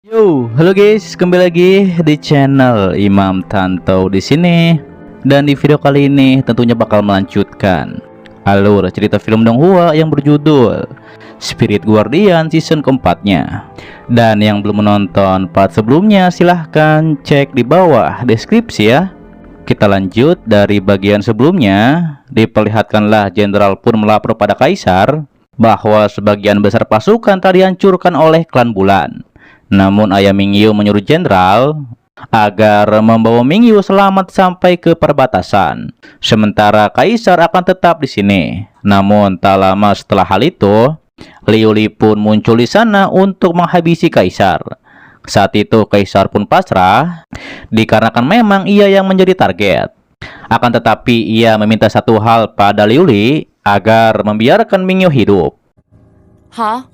Yo, halo guys, kembali lagi di channel Imam Tanto di sini. Dan di video kali ini tentunya bakal melanjutkan alur cerita film Donghua yang berjudul Spirit Guardian season keempatnya. Dan yang belum menonton part sebelumnya silahkan cek di bawah deskripsi ya. Kita lanjut dari bagian sebelumnya. Diperlihatkanlah Jenderal Pun melapor pada Kaisar bahwa sebagian besar pasukan tadi dihancurkan oleh klan Bulan. Namun ayah Mingyu menyuruh jenderal agar membawa Mingyu selamat sampai ke perbatasan. Sementara Kaisar akan tetap di sini. Namun tak lama setelah hal itu, Liu Li pun muncul di sana untuk menghabisi Kaisar. Saat itu Kaisar pun pasrah dikarenakan memang ia yang menjadi target. Akan tetapi ia meminta satu hal pada Liu Li agar membiarkan Mingyu hidup. Hah?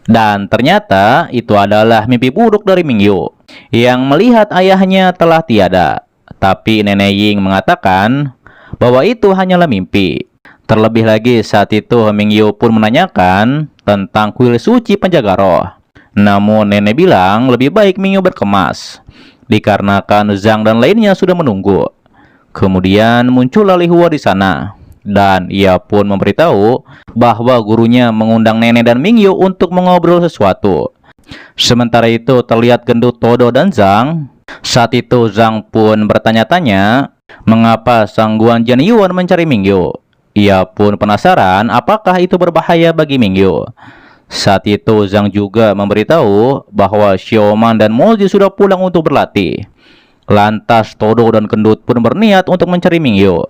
Dan ternyata itu adalah mimpi buruk dari Mingyu yang melihat ayahnya telah tiada. Tapi Nenek Ying mengatakan bahwa itu hanyalah mimpi. Terlebih lagi saat itu Mingyu pun menanyakan tentang kuil suci penjaga roh. Namun nenek bilang lebih baik Mingyu berkemas dikarenakan Zhang dan lainnya sudah menunggu. Kemudian muncul Lihua di sana. Dan ia pun memberitahu bahwa gurunya mengundang nenek dan Mingyu untuk mengobrol sesuatu. Sementara itu terlihat gendut Todo dan Zhang. Saat itu Zhang pun bertanya-tanya mengapa Sang Guan Jian Yuan mencari Mingyu. Ia pun penasaran apakah itu berbahaya bagi Mingyu. Saat itu Zhang juga memberitahu bahwa Xiaoman dan Mozi sudah pulang untuk berlatih. Lantas Todo dan gendut pun berniat untuk mencari Mingyu.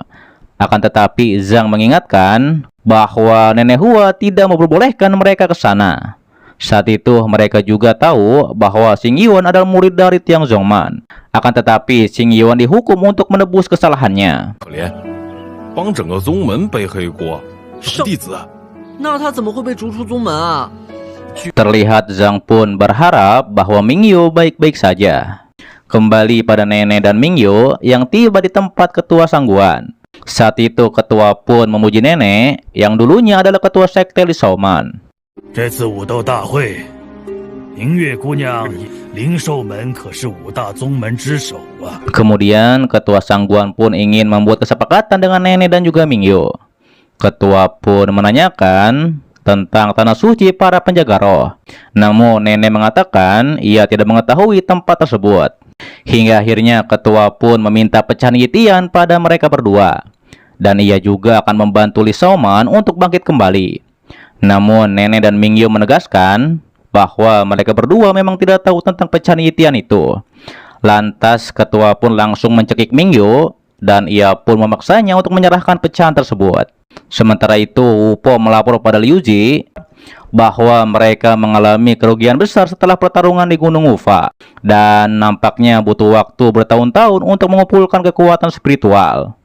Akan tetapi Zhang mengingatkan bahwa Nenek Hua tidak memperbolehkan mereka ke sana. Saat itu mereka juga tahu bahwa Xing Yuan adalah murid dari Tiang Zongman. Akan tetapi Xing Yuan dihukum untuk menebus kesalahannya. 可怜，帮整个宗门背黑锅，是弟子。那他怎么会被逐出宗门啊？ Terlihat Zhang pun berharap bahwa Mingyu baik-baik saja. Kembali pada nenek dan Mingyu yang tiba di tempat ketua Sangguan. Saat itu ketua pun memuji nenek yang dulunya adalah ketua sekte Li Shaoman. 这次武斗大会，明月姑娘灵兽门可是五大宗门之首啊！ Kemudian ketua Sangguan pun ingin membuat kesepakatan dengan nenek dan juga Mingyu. Ketua pun menanyakan tentang tanah suci para penjaga roh. Namun nenek mengatakan ia tidak mengetahui tempat tersebut. Hingga akhirnya ketua pun meminta pecahan itian pada mereka berdua. Dan ia juga akan membantu Li Shaoman untuk bangkit kembali. Namun nenek dan Mingyu menegaskan bahwa mereka berdua memang tidak tahu tentang pecahan itian itu. Lantas ketua pun langsung mencekik Mingyu dan ia pun memaksanya untuk menyerahkan pecahan tersebut. Sementara itu Wu Po melapor pada Liu Ji bahwa mereka mengalami kerugian besar setelah pertarungan di Gunung Ufa. Dan nampaknya butuh waktu bertahun-tahun untuk mengumpulkan kekuatan spiritual.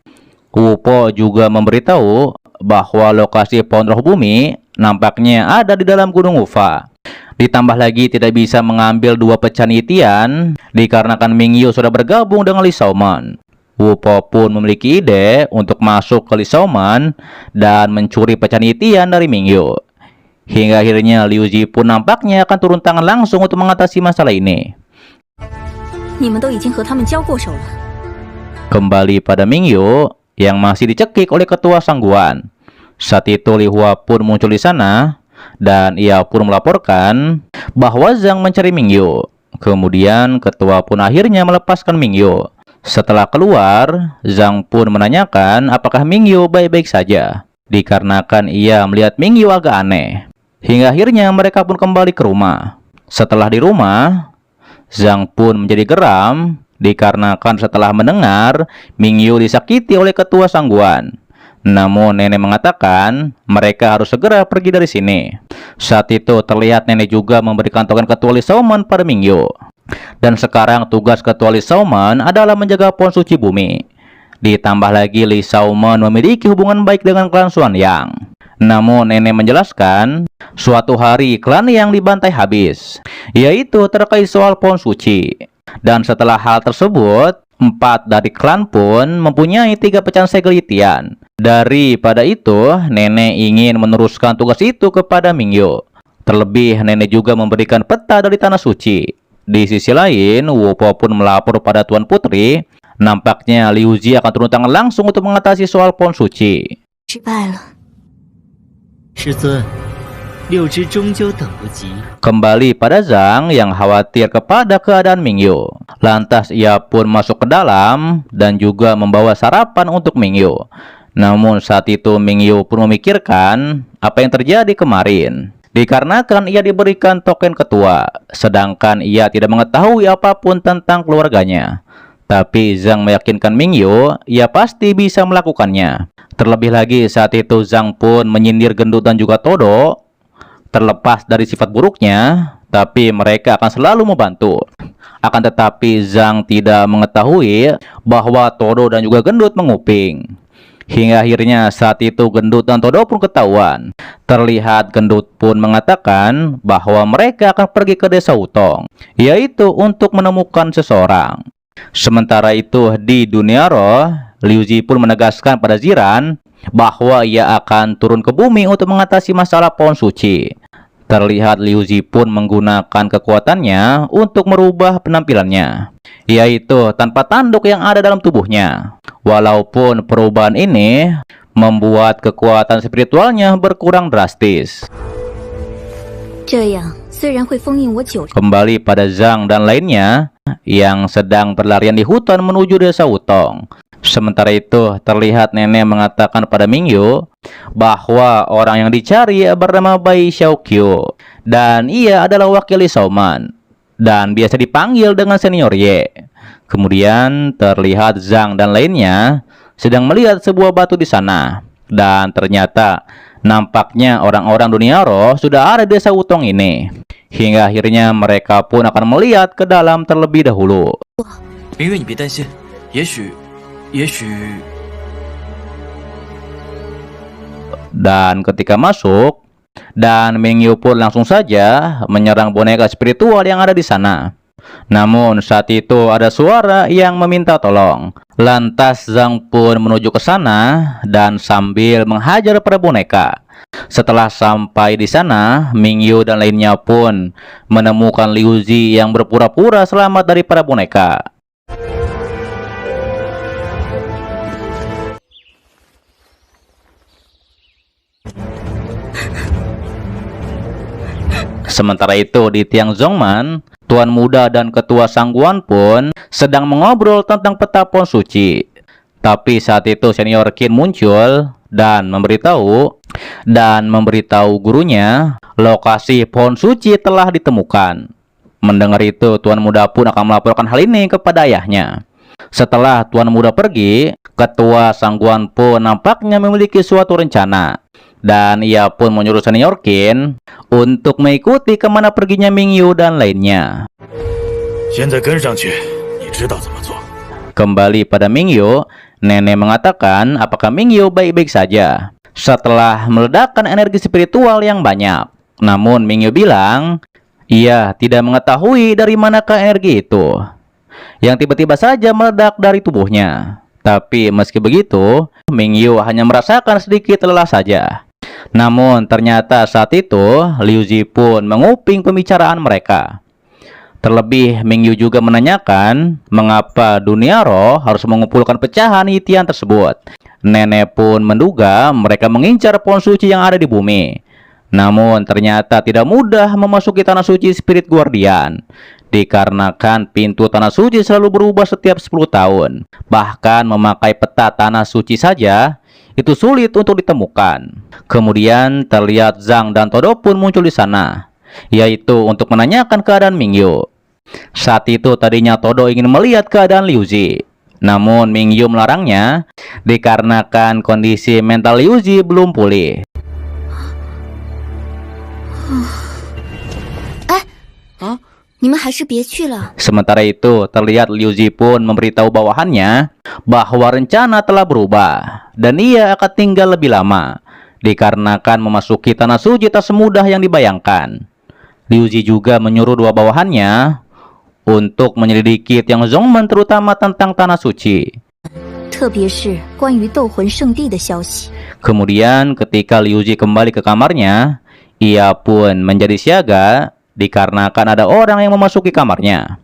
Wu Po juga memberitahu bahwa lokasi pohon roh bumi nampaknya ada di dalam Gunung Ufa. Ditambah lagi tidak bisa mengambil dua pecahan itian dikarenakan Mingyu sudah bergabung dengan Li Shaoman. Wu Po pun memiliki ide untuk masuk ke Li Shaoman dan mencuri pecahan itian dari Mingyu. Hingga akhirnya Liu Ji pun nampaknya akan turun tangan langsung untuk mengatasi masalah ini. 你们都已经和他们交过手了。 Kembali pada Mingyu yang masih dicekik oleh ketua Sangguan. Saat itu Li Hua pun muncul di sana dan ia pun melaporkan bahwa Zhang mencari Mingyu. Kemudian ketua pun akhirnya melepaskan Mingyu. Setelah keluar, Zhang pun menanyakan apakah Mingyu baik-baik saja, dikarenakan ia melihat Mingyu agak aneh. Hingga akhirnya mereka pun kembali ke rumah. Setelah di rumah, Zhang pun menjadi geram dikarenakan setelah mendengar Mingyu disakiti oleh ketua Sangguan. Namun nenek mengatakan mereka harus segera pergi dari sini. Saat itu terlihat nenek juga memberikan token ketua Li Shaoman pada Mingyu. Dan sekarang tugas ketua Li Shaoman adalah menjaga pohon suci bumi. Ditambah lagi Li Shaoman memiliki hubungan baik dengan klan Xuan Yang. Namun nenek menjelaskan suatu hari klan yang dibantai habis, yaitu terkait soal pohon suci. Dan setelah hal tersebut, 4 dari klan pun mempunyai 3 pecahan segel itian. Daripada itu, nenek ingin meneruskan tugas itu kepada Mingyu. Terlebih, nenek juga memberikan peta dari tanah suci. Di sisi lain, Wu Po pun melapor pada Tuan Putri. Nampaknya Liu Zi akan turun tangan langsung untuk mengatasi soal pohon suci. 失败了。师尊，6只终究等不及。 Kembali pada Zhang yang khawatir kepada keadaan Mingyu. Lantas ia pun masuk ke dalam dan juga membawa sarapan untuk Mingyu. Namun saat itu Mingyu pun memikirkan apa yang terjadi kemarin. Dikarenakan ia diberikan token ketua, sedangkan ia tidak mengetahui apapun tentang keluarganya. Tapi Zhang meyakinkan Mingyu, ia pasti bisa melakukannya. Terlebih lagi saat itu Zhang pun menyindir Gendut dan juga Todo. Terlepas dari sifat buruknya, tapi mereka akan selalu membantu. Akan tetapi Zhang tidak mengetahui bahwa Todo dan juga Gendut menguping. Hingga akhirnya saat itu Gendut dan Todo pun ketahuan. Terlihat Gendut pun mengatakan bahwa mereka akan pergi ke desa Wutong, yaitu untuk menemukan seseorang. Sementara itu di dunia roh, Liu Zi pun menegaskan pada Ziran bahwa ia akan turun ke bumi untuk mengatasi masalah pohon suci. Terlihat Liu Zi pun menggunakan kekuatannya untuk merubah penampilannya, yaitu tanpa tanduk yang ada dalam tubuhnya. Walaupun perubahan ini membuat kekuatan spiritualnya berkurang drastis. 这样虽然会封印我9成， Kembali pada Zhang dan lainnya yang sedang berlarian di hutan menuju desa Wutong. Sementara itu terlihat nenek mengatakan pada Mingyu bahwa orang yang dicari bernama Bai Xiaoqiu dan ia adalah wakil Sauman dan biasa dipanggil dengan Senior Ye. Kemudian terlihat Zhang dan lainnya sedang melihat sebuah batu di sana dan ternyata nampaknya orang-orang dunia roh sudah ada di desa Wutong ini. Hingga akhirnya mereka pun akan melihat ke dalam terlebih dahulu. 明月，你别担心，也许。 Dan ketika masuk, dan Mingyu pun langsung saja menyerang boneka spiritual yang ada di sana. Namun saat itu ada suara yang meminta tolong. Lantas Zhang pun menuju ke sana dan sambil menghajar para boneka. Setelah sampai di sana, Mingyu dan lainnya pun menemukan Liu Zi yang berpura-pura selamat dari para boneka. Sementara itu di Tiang Zongman, Tuan Muda dan Ketua Sangguan pun sedang mengobrol tentang peta pohon suci. Tapi saat itu Senior Qin muncul dan memberitahu gurunya lokasi pohon suci telah ditemukan. Mendengar itu Tuan Muda pun akan melaporkan hal ini kepada ayahnya. Setelah Tuan Muda pergi, Ketua Sangguan pun nampaknya memiliki suatu rencana. Dan ia pun menyuruh Senior Qin untuk mengikuti kemana perginya Mingyu dan lainnya. 现在跟上去，你知道怎么做。 Kembali pada Mingyu, nenek mengatakan apakah Mingyu baik-baik saja setelah meledakkan energi spiritual yang banyak. Namun Mingyu bilang ia tidak mengetahui dari manakah energi itu yang tiba-tiba saja meledak dari tubuhnya. Tapi meski begitu, Mingyu hanya merasakan sedikit lelah saja. Namun ternyata saat itu Liu Zi pun menguping pembicaraan mereka. Terlebih Mingyu juga menanyakan mengapa dunia roh harus mengumpulkan pecahan Yitian tersebut. Nenek pun menduga mereka mengincar pohon suci yang ada di bumi. Namun ternyata tidak mudah memasuki tanah suci Spirit Guardian, dikarenakan pintu tanah suci selalu berubah setiap 10 tahun. Bahkan memakai peta tanah suci saja itu sulit untuk ditemukan. Kemudian terlihat Zhang dan Todo pun muncul di sana, yaitu untuk menanyakan keadaan Mingyu. Saat itu tadinya Todo ingin melihat keadaan Liu Zi, namun Mingyu melarangnya dikarenakan kondisi mental Liu Zi belum pulih. 你们还是别去了。 Sementara itu, terlihat Liu Zi pun memberitahu bawahannya bahwa rencana telah berubah dan ia akan tinggal lebih lama, dikarenakan memasuki tanah suci tak semudah yang dibayangkan. Liu Zi juga menyuruh dua bawahannya untuk menyelidiki Tiang Zongmen terutama tentang tanah suci. 特别是关于斗魂圣地的消息。 Kemudian ketika Liu Zi kembali ke kamarnya, Ia pun menjadi siaga dikarenakan ada orang yang memasuki kamarnya.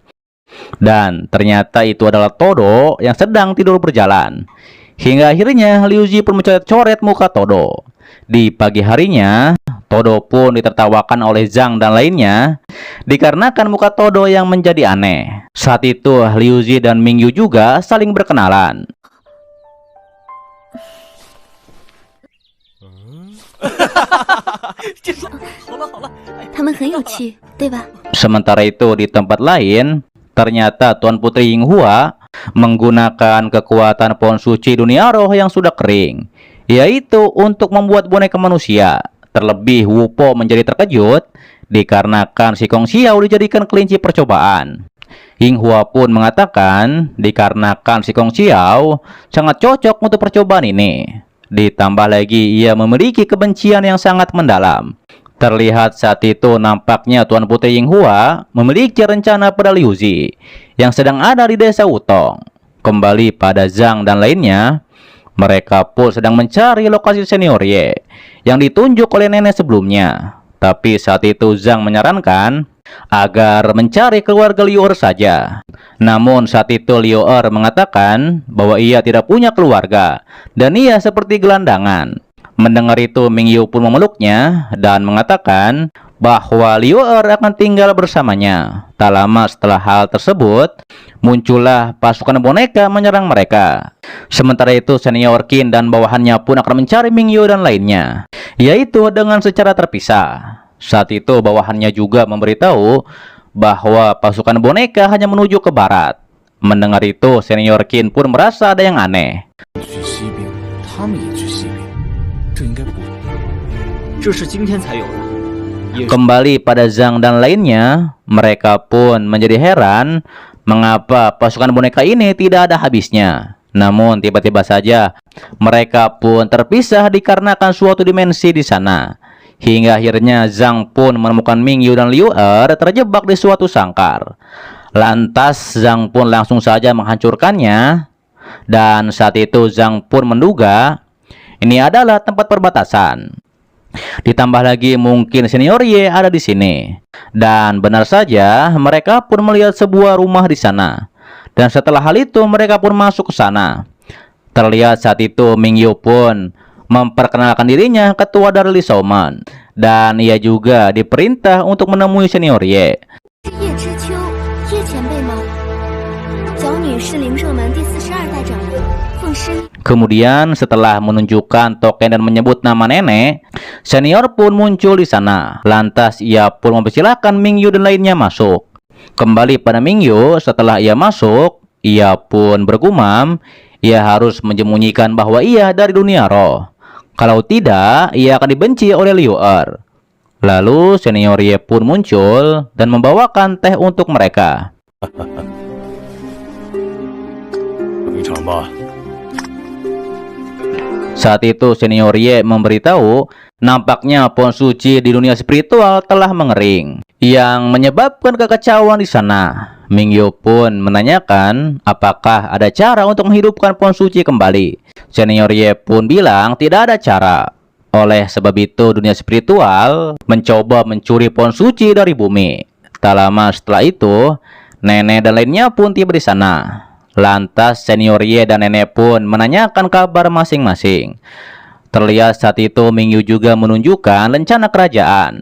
Dan ternyata itu adalah Todo yang sedang tidur berjalan. Hingga akhirnya Liu Zi pun mencoret-coret muka Todo. Di pagi harinya, Todo pun ditertawakan oleh Zhang dan lainnya dikarenakan muka Todo yang menjadi aneh. Saat itu Liu Zi dan Mingyu juga saling berkenalan. 他们很有趣，对吧？ Sementara itu di tempat lain, ternyata Tuan Putri Yinghua menggunakan kekuatan pohon suci dunia roh yang sudah kering, yaitu untuk membuat boneka manusia. Terlebih Wu Po menjadi terkejut dikarenakan si Kong Xiao dijadikan kelinci percobaan. Yinghua pun mengatakan dikarenakan si Kong Xiao sangat cocok untuk percobaan ini. Ditambah lagi ia memiliki kebencian yang sangat mendalam. Terlihat saat itu nampaknya Tuan Putri Yinghua memiliki rencana pada Liu Zi yang sedang ada di desa Wutong. Kembali pada Zhang dan lainnya, mereka pun sedang mencari lokasi senior Ye yang ditunjuk oleh nenek sebelumnya. Tapi saat itu Zhang menyarankan agar mencari keluarga Liu Er saja. Namun saat itu Liu Er mengatakan bahwa ia tidak punya keluarga dan ia seperti gelandangan. Mendengar itu Mingyu pun memeluknya dan mengatakan bahwa Liu Er akan tinggal bersamanya. Tak lama setelah hal tersebut, muncullah pasukan boneka menyerang mereka. Sementara itu senior Qin dan bawahannya pun akan mencari Mingyu dan lainnya, yaitu dengan secara terpisah. Saat itu bawahannya juga memberitahu bahwa pasukan boneka hanya menuju ke barat. Mendengar itu senior Qin pun merasa ada yang aneh. 去西边，他们也去西边，这应该不。这是今天才有的。 Kembali pada Zhang dan lainnya, mereka pun menjadi heran mengapa pasukan boneka ini tidak ada habisnya. Namun tiba-tiba saja mereka pun terpisah dikarenakan suatu dimensi di sana. Hingga akhirnya Zhang pun menemukan Mingyu dan Liu Er terjebak di suatu sangkar. Lantas Zhang pun langsung saja menghancurkannya. Dan saat itu Zhang pun menduga ini adalah tempat perbatasan. Ditambah lagi mungkin senior Ye ada di sini. Dan benar saja mereka pun melihat sebuah rumah di sana. Dan setelah hal itu mereka pun masuk ke sana. Terlihat saat itu Mingyu pun memperkenalkan dirinya ketua dari Li Shaoman. Dan ia juga diperintah untuk menemui senior Ye. 是叶知秋，叶前辈吗？角女是灵兽门第42代掌门，凤师。 Kemudian setelah menunjukkan token dan menyebut nama nenek, senior pun muncul di sana. Lantas ia pun mempersilahkan Mingyu dan lainnya masuk. Kembali pada Mingyu, setelah ia masuk, ia pun bergumam, ia harus menyembunyikan bahwa ia dari dunia roh. Kalau tidak, ia akan dibenci oleh Liu Er. Lalu senior Ye pun muncul dan membawakan teh untuk mereka. 登场吧。 Saat itu senior Ye memberitahu nampaknya pohon suci di dunia spiritual telah mengering, yang menyebabkan kekacauan di sana. Mingyu pun menanyakan apakah ada cara untuk menghidupkan pohon suci kembali. Senior Ye pun bilang tidak ada cara. Oleh sebab itu dunia spiritual mencoba mencuri pohon suci dari bumi. Tak lama setelah itu nenek dan lainnya pun tiba di sana. Lantas senior Ye dan nenek pun menanyakan kabar masing-masing. Terlihat saat itu Mingyu juga menunjukkan rencana kerajaan,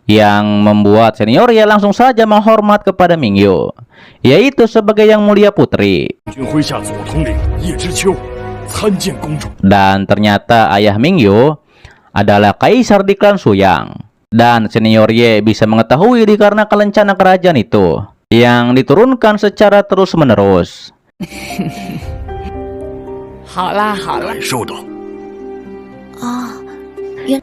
yang membuat senior Ye langsung saja menghormat kepada Mingyu, yaitu sebagai yang mulia putri. 军麾下左统领叶知秋参见公主。 Dan ternyata ayah Mingyu adalah kaisar di klan Suyang. Dan senior Ye bisa mengetahui dikarenakan rencana kerajaan itu yang diturunkan secara terus-menerus. 好啦好啦， 感受到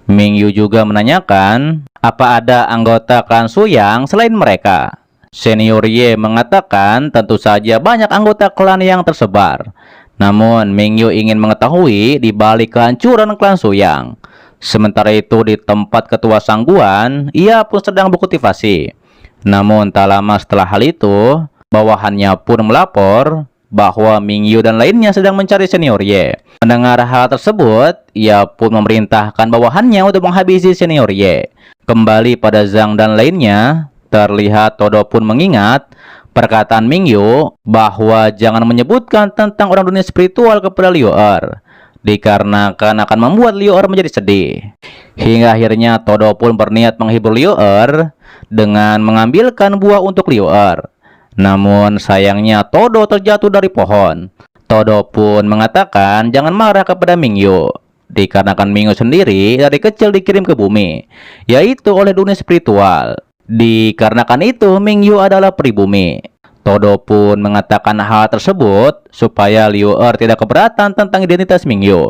Mingyu juga menanyakan apa ada anggota klan Suyang selain mereka. Senior Ye mengatakan tentu saja banyak anggota klan yang tersebar. Namun Mingyu ingin mengetahui di balik kehancuran klan Suyang. Sementara itu di tempat ketua Sangguan, ia pun sedang berkultivasi. Namun tak lama setelah hal itu, bawahannya pun melapor bahwa Mingyu dan lainnya sedang mencari senior Ye. Mendengar hal tersebut, ia pun memerintahkan bawahannya untuk menghabisi senior Ye. Kembali pada Zhang dan lainnya, terlihat Todo pun mengingat perkataan Mingyu bahwa jangan menyebutkan tentang orang dunia spiritual kepada Liu Er, dikarenakan akan membuat Liu Er menjadi sedih. Hingga akhirnya Todo pun berniat menghibur Liu Er dengan mengambilkan buah untuk Liu Er. Namun sayangnya Todo terjatuh dari pohon. Todo pun mengatakan jangan marah kepada Mingyu, dikarenakan Mingyu sendiri dari kecil dikirim ke bumi, yaitu oleh dunia spiritual. Dikarenakan itu Mingyu adalah pribumi. Todo pun mengatakan hal tersebut supaya Liu Er tidak keberatan tentang identitas Mingyu.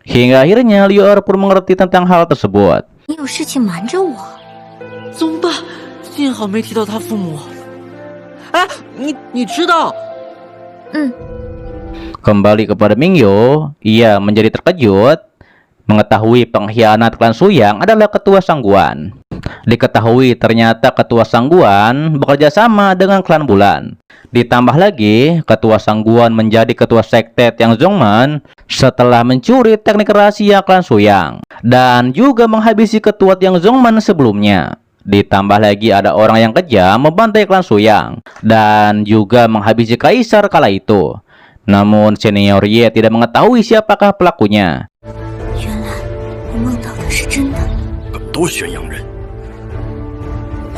Hingga akhirnya Liu Er pun mengerti tentang hal tersebut. 你有事情瞒着我。怎么办？幸好没提到他父母。哎，你知道？嗯， Kembali kepada Mingyu, ia menjadi terkejut mengetahui pengkhianat klan Suyang adalah ketua Sangguan. Diketahui ternyata ketua Sangguan bekerja sama dengan klan Bulan. Ditambah lagi, ketua Sangguan menjadi ketua sekte Tiang Zongmen setelah mencuri teknik rahasia klan Suyang dan juga menghabisi ketua Tiang Zongmen sebelumnya. Ditambah lagi ada orang yang kejam membantai klan Suyang dan juga menghabisi kaisar kala itu. Namun Senior Ye tidak mengetahui siapakah pelakunya. 原来我梦到的是真的。本多宣扬人。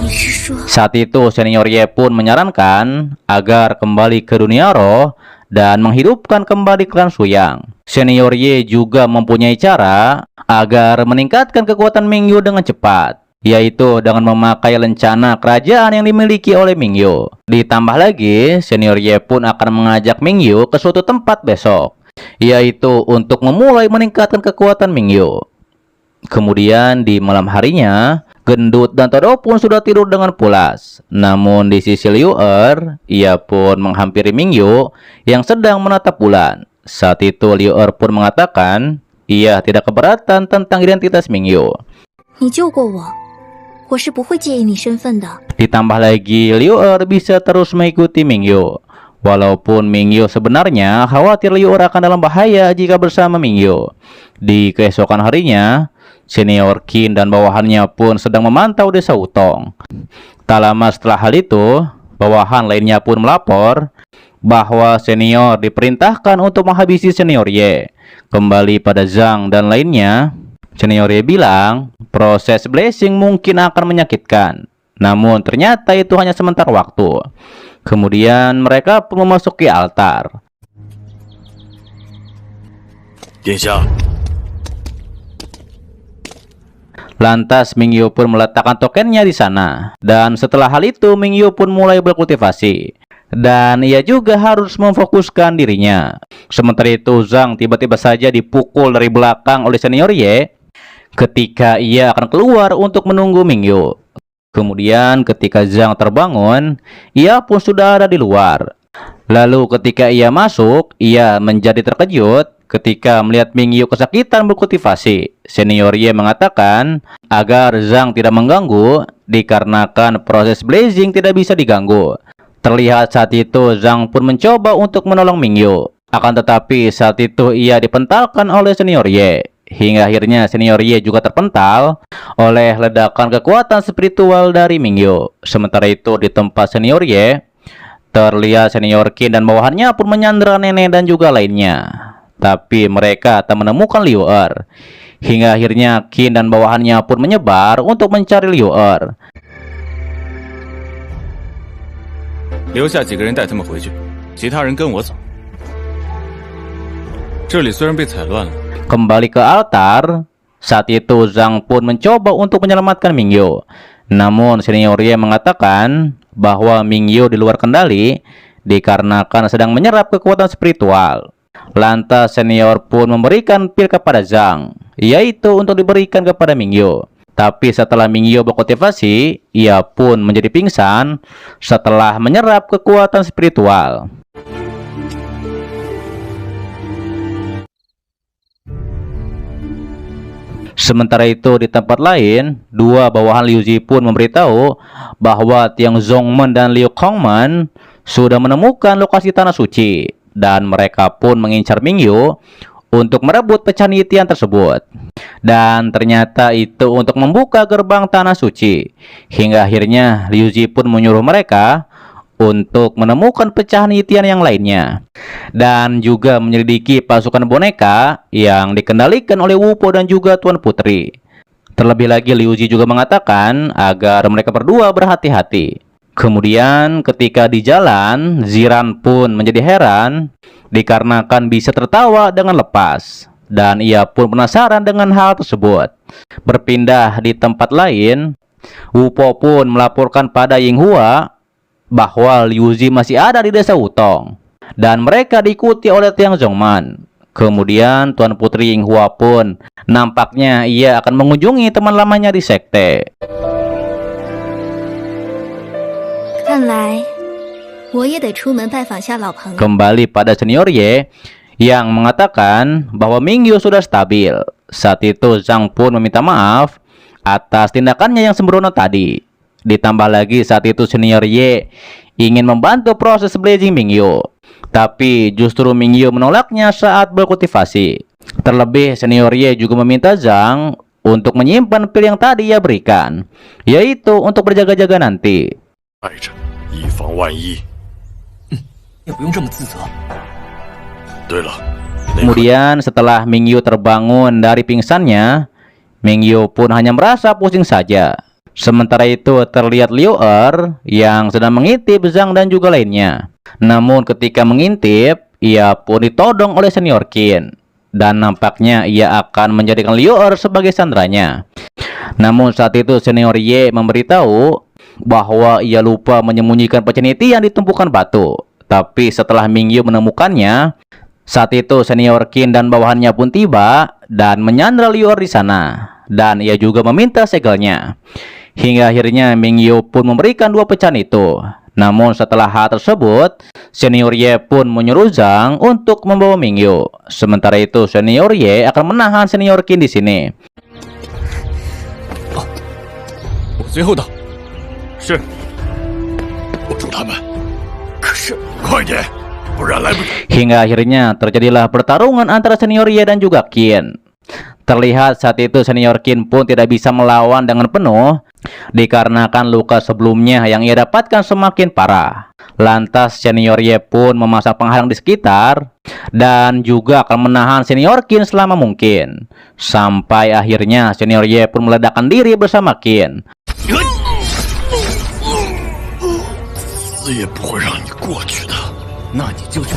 你是说， Saat itu Senior Ye pun menyarankan agar kembali ke dunia roh dan menghidupkan kembali klan Suyang. Senior Ye juga mempunyai cara agar meningkatkan kekuatan Mingyu dengan cepat, yaitu dengan memakai lencana kerajaan yang dimiliki oleh Mingyu. Ditambah lagi, Senior Ye pun akan mengajak Mingyu ke suatu tempat besok, yaitu untuk memulai meningkatkan kekuatan Mingyu. Kemudian di malam harinya, Gendut dan Todo pun sudah tidur dengan pulas. Namun di sisi Liu Er, ia pun menghampiri Mingyu yang sedang menatap bulan. Saat itu Liu Er pun mengatakan ia tidak keberatan tentang identitas Mingyu. 你救过我，我是不会介意你身份的。 Ditambah lagi Liu Er bisa terus mengikuti Mingyu. Walaupun Mingyu sebenarnya khawatir Liu Er akan dalam bahaya jika bersama Mingyu. Di keesokan harinya, Senior Qin dan bawahannya pun sedang memantau desa Wutong. Tak lama setelah hal itu, bawahan lainnya pun melapor bahwa senior diperintahkan untuk menghabisi Senior Ye. Kembali pada Zhang dan lainnya, Senior Ye bilang proses blessing mungkin akan menyakitkan. Namun ternyata itu hanya sementara waktu. Kemudian mereka pun memasuki altar. 殿下， Lantas Mingyu pun meletakkan tokennya di sana. Dan setelah hal itu Mingyu pun mulai berkultivasi. Dan ia juga harus memfokuskan dirinya. Sementara itu Zhang tiba-tiba saja dipukul dari belakang oleh Senior Ye ketika ia akan keluar untuk menunggu Mingyu. Kemudian ketika Zhang terbangun, ia pun sudah ada di luar. Lalu ketika ia masuk, ia menjadi terkejut ketika melihat Mingyu kesakitan berkultivasi. Senior Ye mengatakan agar Zhang tidak mengganggu dikarenakan proses blazing tidak bisa diganggu. Terlihat saat itu Zhang pun mencoba untuk menolong Mingyu. Akan tetapi saat itu ia dipentalkan oleh Senior Ye. Hingga akhirnya Senior Ye juga terpental oleh ledakan kekuatan spiritual dari Mingyu. Sementara itu di tempat Senior Ye, terlihat Senior Qin dan bawahannya pun menyandera nenek dan juga lainnya. Tapi mereka tak menemukan Liu Er. Hingga akhirnya Qin dan bawahannya pun menyebar untuk mencari Liu Er. 留下几个人带他们回去，其他人跟我走。这里虽然被踩乱了， Kembali ke altar, saat itu Zhang pun mencoba untuk menyelamatkan Mingyu. Namun Senior Ye mengatakan bahwa Mingyu di luar kendali dikarenakan sedang menyerap kekuatan spiritual. Lantas Senior pun memberikan pil kepada Zhang, yaitu untuk diberikan kepada Mingyu. Tapi setelah Mingyu berkultivasi, ia pun menjadi pingsan setelah menyerap kekuatan spiritual. Sementara itu di tempat lain, dua bawahan Liu Zi pun memberitahu bahwa Tiang Zongmen dan Liu Kongmen sudah menemukan lokasi tanah suci. Dan mereka pun mengincar Mingyu untuk merebut pecahan Yitian tersebut. Dan ternyata itu untuk membuka gerbang tanah suci. Hingga akhirnya Liu Zi pun menyuruh mereka untuk menemukan pecahan Yitian yang lainnya. Dan juga menyelidiki pasukan boneka yang dikendalikan oleh Wu Po dan juga Tuan Putri. Terlebih lagi Liu Zi juga mengatakan agar mereka berdua berhati-hati. Kemudian ketika di jalan, Ziran pun menjadi heran dikarenakan bisa tertawa dengan lepas. Dan ia pun penasaran dengan hal tersebut. Berpindah di tempat lain, Wu Po pun melaporkan pada Ying Hua bahwa Liu Zi masih ada di desa Wutong. Dan mereka diikuti oleh Tiang Zongman. Kemudian Tuan Putri Ying Hua pun nampaknya ia akan mengunjungi teman lamanya di sekte. 看来我也得出门拜访下老朋友。 Kembali pada senior Ye yang mengatakan bahwa Mingyu sudah stabil. Saat itu Zhang pun meminta maaf atas tindakannya yang sembrono tadi. Ditambah lagi saat itu senior Ye ingin membantu proses blazing Mingyu. Tapi justru Mingyu menolaknya saat berkultivasi. Terlebih senior Ye juga meminta Zhang untuk menyimpan pil yang tadi ia berikan, yaitu untuk berjaga-jaga nanti. 带着，以防万一。也不用这么自责。对了， Kemudian setelah Mingyu terbangun dari pingsannya, Mingyu pun hanya merasa pusing saja. Sementara itu terlihat Liu Er yang sedang mengintip Zhang dan juga lainnya. Namun ketika mengintip, ia pun ditodong oleh senior Qin. Dan nampaknya ia akan menjadikan Liu Er sebagai sandranya. Namun saat itu senior Ye memberitahu bahwa ia lupa menyembunyikan pecahan Yitian di tumpukan batu. Tapi setelah Mingyu menemukannya, saat itu senior Qin dan bawahannya pun tiba dan menyandra Liu Er di sana. Dan ia juga meminta segelnya. Hingga akhirnya Mingyu pun memberikan dua pecahan itu. Namun setelah hal tersebut, senior Ye pun menyuruh Zhang untuk membawa Mingyu. Sementara itu senior Ye akan menahan senior Qin di sini. 我随后到。 是，我助他们。可是，快点，不然来不及。 Hingga akhirnya terjadilah pertarungan antara senior Ye dan juga Qin. Terlihat saat itu senior Qin pun tidak bisa melawan dengan penuh dikarenakan luka sebelumnya yang ia dapatkan semakin parah. Lantas senior Ye pun memasang penghalang di sekitar dan juga akan menahan senior Qin selama mungkin. Sampai akhirnya senior Ye pun meledakkan diri bersama Qin. 死也不会让你过去的。 那你就去。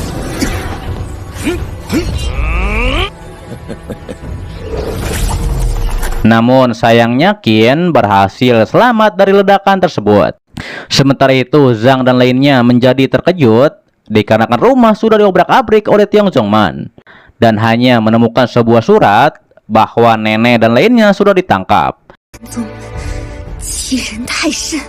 Namun sayangnya Qin berhasil selamat dari ledakan tersebut. Sementara itu Zhang dan lainnya menjadi terkejut dikarenakan rumah sudah diobrak-abrik oleh Tiang Zongman dan hanya menemukan sebuah surat bahwa nenek dan lainnya sudah ditangkap. 欺人太甚！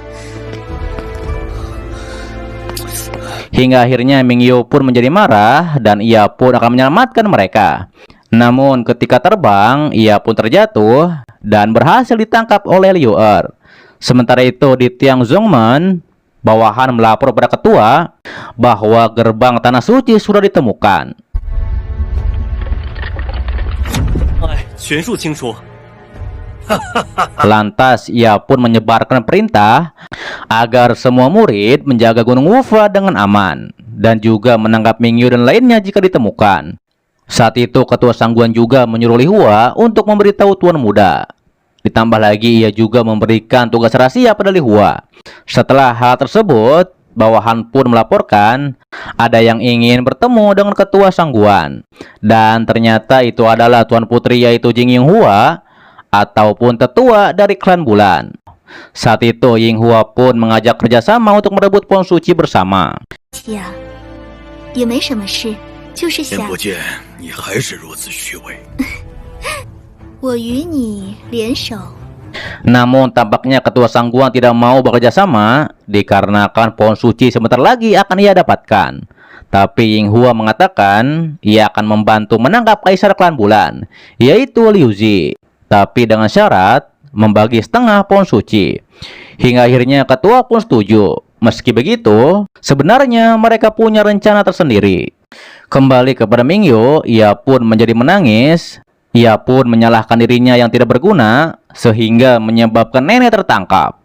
Hingga akhirnya Mingyu pun menjadi marah dan ia pun akan menyelamatkan mereka. Namun ketika terbang, ia pun terjatuh dan berhasil ditangkap oleh Liu Er. Sementara itu di Tiang Zongman, bawahan melapor pada ketua bahwa gerbang tanah suci sudah ditemukan. 哎，全数清除。 Lantas ia pun menyebarkan perintah agar semua murid menjaga Gunung Wufa dengan aman dan juga menangkap Mingyu dan lainnya jika ditemukan. Saat itu ketua Sangguan juga menyuruh Li Hua untuk memberitahu tuan muda. Ditambah lagi ia juga memberikan tugas rahasia pada Li Hua. Setelah hal tersebut, bawahan pun melaporkan ada yang ingin bertemu dengan ketua Sangguan. Dan ternyata itu adalah Tuan Putri yaitu Jing Ying Hua ataupun tetua dari klan Bulan. Saat itu Ying Hua pun mengajak kerjasama untuk merebut pohon suci bersama. 呀，也没什么事，就是想眼不见你还是如此虚伪。我与你联手。 Namun tampaknya ketua Sangguan tidak mau bekerja sama dikarenakan pohon suci sebentar lagi akan ia dapatkan. Tapi Ying Hua mengatakan ia akan membantu menangkap kaisar klan Bulan, yaitu Liu Zi. Tapi dengan syarat membagi setengah pohon suci. Hingga akhirnya ketua pun setuju. Meski begitu, sebenarnya mereka punya rencana tersendiri. Kembali kepada Mingyu, ia pun menjadi menangis. Ia pun menyalahkan dirinya yang tidak berguna, sehingga menyebabkan nenek tertangkap.